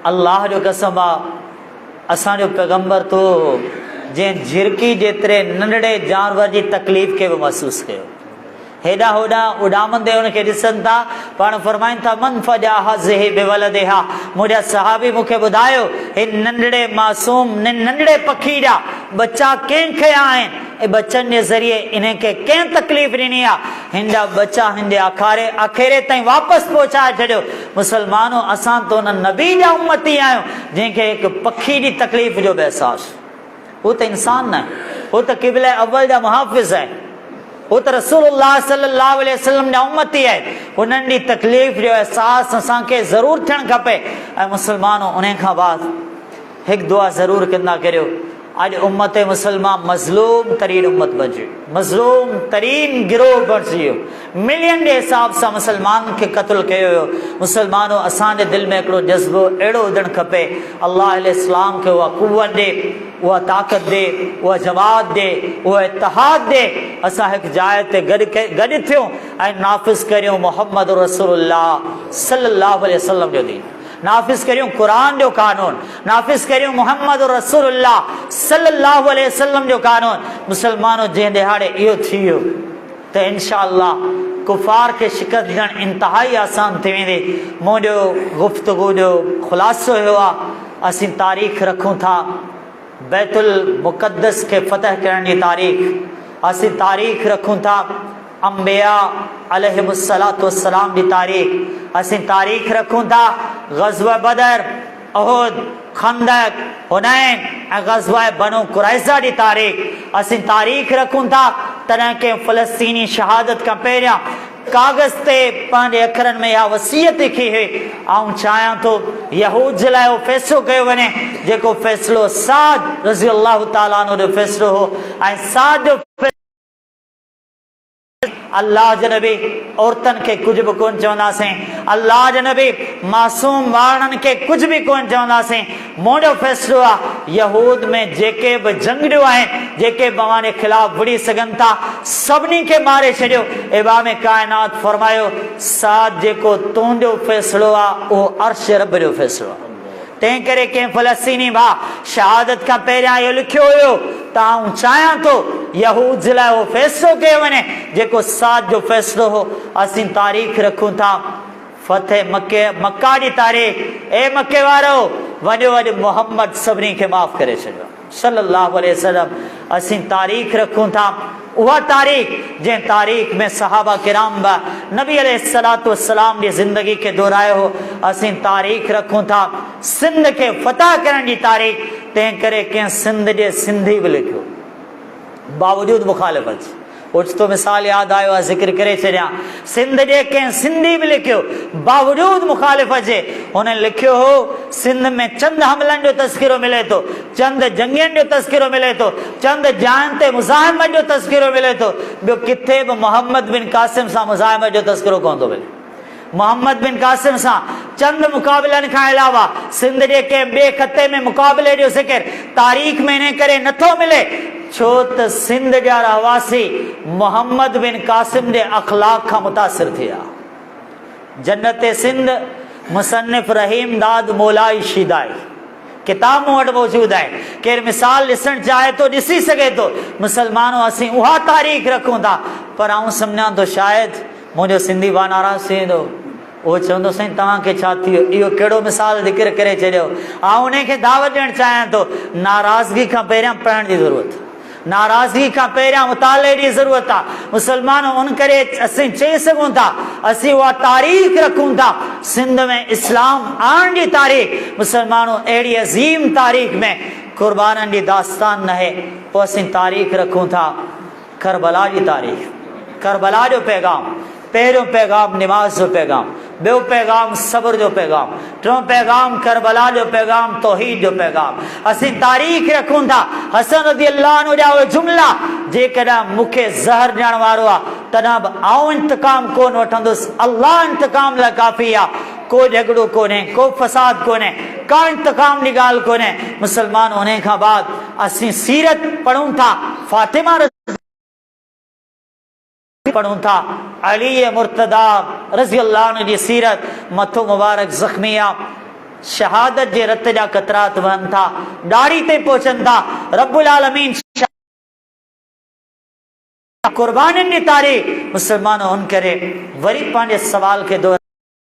अल्लाह जो कसम आहे, असांजो पैगंबर तो जंहिं झिरकी जेतिरे नंढड़े जानवर जी तकलीफ़ खे बि महसूसु कयो, हेॾा होॾा उॾामंदे हुनखे ॾिसनि था, पाण फरमाइनि था मन फजा हज़े बेवलदेहा। मुंहिंजा सहाबी मूंखे ॿुधायो, हिन नंढड़े मासूम, नंढड़े पखी जा बच्चा कंहिं खया आहिनि, ऐं बच्चनि जे ज़रिए इनखे कंहिं तकलीफ़ ॾिनी आहे, हिन जा बच्चा हिन जे आख़िरे ताईं वापसि पहुचाए छॾियो। मुस्लमानो असां त हुन नबी जा उम्मती आहियूं जंहिंखे हिकु पखी जी तकलीफ़ जो बि अहसासु। हू त इंसान न आहे, हू त क़िबला अव्वल जा मुहाफ़िज़ आहे, हू त रसूलुल्लाह सल्लल्लाहु अलैहि वसल्लम जा उम्मती आहे। हुननि जी तकलीफ़ जो अहसासु असांखे ज़रूरु थियणु खपे। ऐं मुस्लमानो उन खां बाद हिकु दुआ ज़रूरु कंदा करियो, अॼु उम्मत मुसलमान मज़लूम तरीन उम्मत बणिजी, मज़लूम तरीन गिरोह बणिजी वियो, मिलियन जे हिसाब सां मुसलमान खे क़त्ल कयो वियो। मुसलमानो असांजे दिलि में हिकिड़ो जज़्बो अहिड़ो हुजणु खपे, अल्लाह इस्लाम खे उहा क़ुव्वत ॾे, उहा ताक़त ॾे, उहा जमात ॾे, उहा इत्तिहाद ॾे। असां हिकु जाइ ते गॾु थियूं ऐं नाफ़िज़ करियूं मुहम्मद रसूलुल्लाह सल्लल्लाहु अलैहि वसल्लम जो दीन, नाफ़िज़ करियूं क़ुरान जो कानून, नाफ़िज़ करियूं मुहम्मद रसूलुल्लाह सल्लल्लाहु अलैहि वसल्लम जो कानून। मुसलमानो जंहिं दिहाड़े इहो थी वियो, तो इंशाअल्लाह कुफार के शिकस्त ॾियणु इंतहाई आसान थी वेंदी। मुंहिंजो गुफ़्तगू जो ख़ुलासो इहो आहे, असीं तारीख़ रखूं था बैतुल मुक़द्दस के फ़तह करण जी तारीख़, असीं तारीख़ रखूं था अंबिया अलैहिमुस्सलातु वस्सलाम जी तारीख़, असीं तारीख़ रखूं था ग़ज़वा बदर, उहुद, खंदक, हुनैन ऐं ग़ज़वा बनु कुरैज़ा जी तारीख़, असीं तारीख़ रखूं था तॾहिं के फ़लस्तीनी शहादत खां पहिरियां कागज़ ते पंहिंजे अखरनि में इहा वसीयत लिखी हुई। ऐं चाहियां थो यहूद जे लाइ उहो फ़ैसिलो कयो वञे जेको फ़ैसिलो साद रज़ी अल्लाह ताला अन्हु जो फ़ैसिलो हो। ऐं साद जो अल्लाह जे नबी औरतन के कुछ भी कोन चवंदासीं, अल्लाह जे नबी मासूम वारनि के कुछ भी कोन चवंदासीं। मुंहिंजो फ़ैसिलो आहे यहूद में जेके बि जंगड़ियूं आहिनि, जेके बि अव्हां खिलाफ़ विड़ी सघनि था, सभिनी खे मारे छॾियो। इमाम कायनात फरमायो साद जेको तुंहिंजो फ़ैसिलो आहे उहो अर्श रब जो फ़ैसिलो आहे। तंहिं करे कंहिं फ़लस्तीनी भाउ शहादत खां पहिरियां इहो लिखियो हुयो त आउं चाहियां थो यहूद जे लाइ उहो फ़ैसिलो कयो वञे जेको साद जो फ़ैसिलो हो। असीं तारीख़ रखूं था फ़तेह मक्का जी तारीख़। ए मके वारो, वॾो वॾो मोहम्मद सभिनी खे माफ़ करे छॾियो सल्लल्लाहु अलैहि वसल्लम। असीं तारीख़ रखूं था उहा तारीख़ जंहिं तारीख़ में सहाबा किराम बि नबी अलैहिस्सलातु वस्सलाम जी ज़िंदगी खे दोहरायो हो। असीं तारीख़ रखूं था सिंध के फ़तह करण जी तारीख़। तंहिं करे कंहिं सिंध जे सिंधी बि लिखियो बावजूद मुखालिफ़त। ओचितो मिसाल यादि आयो आहे, ज़िक्र करे छॾियां। सिंध जे कंहिं सिंधी बि लिखियो बावजूद मुखालिफ़त जे। हुन लिखियो हो सिंध में चंद हमलनि जो तज़किरो मिले थो, चंद जंगियुनि जो तज़किरो मिले थो, चंद जान ते मुज़ाहिमत जो तज़किरो मिले थो। ॿियो किथे बि मोहम्मद बिन कासिम सां मुज़ाहिमत जो तज़किरो कोन थो मिले। मोहम्मद बिन कासिम सां चंद मुक़ाबिलनि खां अलावा सिंध जे कंहिं ॿिए खते में मुक़ाबिले जो ज़िक्र तारीख़ में इन करे नथो मिले छो त सिंध जा रहवासी मोहम्मद बिन कासिम जे अख़लाक़ खां मुतासिर थिया। जन्नत सिंध मुसन्निफ़ रहीम दाद मौलाई शीदाई किताब मूं वटि मौजूदु आहे। केरु मिसाल ॾिसणु चाहे थो ॾिसी सघे थो। मुसलमानो असीं उहा तारीख़ रखूं था, पर आउं सम्झां थो शायदि मुंहिंजो सिंधी भाउ नाराज़ थी वेंदो। उहो चवंदो साईं तव्हांखे छा थी वियो, इहो कहिड़ो मिसाल ज़िक्र करे छॾियो। आउं उनखे दावत ॾियणु चाहियां थो नाराज़गी खां पहिरियां पढ़ण जी ज़रूरत आहे, नाराज़गी खां पहिरियां मुताले जी ज़रूरत आहे। मुसलमान उन करे असीं चई सघूं था असीं उहा तारीख़ रखूं था सिंध में इस्लाम आणण जी तारीख़। मुसलमानों अहिड़ी अज़ीम तारीख़ में क़ुर्बाननि जी दास्तान न आहे। पोइ असीं तारीख़ रखूं था करबला जी तारीख़, करबला जो पैगाम। पहिरियों पैगाम निमाज़ जो पैगाम, ॿियो पैगाम सब्र जो पैगाम, टियों पैगाम करबला जो पैगाम, तौहीद जो पैगाम। असीं तारीख़ रखूं था हसन रज़ियल्लाहु अन्हु जा उहे जुमला जेकॾहिं मूंखे ज़हर ॾियण वारो आहे तॾहिं बि आउं इंतकाम कोन वठंदुसि, अल्लाह इंतकाम लाइ काफ़ी आहे। को झगड़ो कोन्हे, को फसाद कोन्हे, का इंतकाम जी ॻाल्हि कोन्हे। मुसलमान उन खां बाद असीं सीरत पढ़ूं था, फातिमा पढ़ूं था, अली मुर्तदा रज़ी अल्लाह अन्हु जी सीरत। मथो मुबारक ज़ख़्मी आहे, शहादत जे रत जा क़तरात वहनि था, ॾाढ़ी ते पहुचनि था। रब्बुल आलमीन क़ुर्बानियुनि जी तारीख़। मुसलमान उन करे वरी पंहिंजे सवाल खे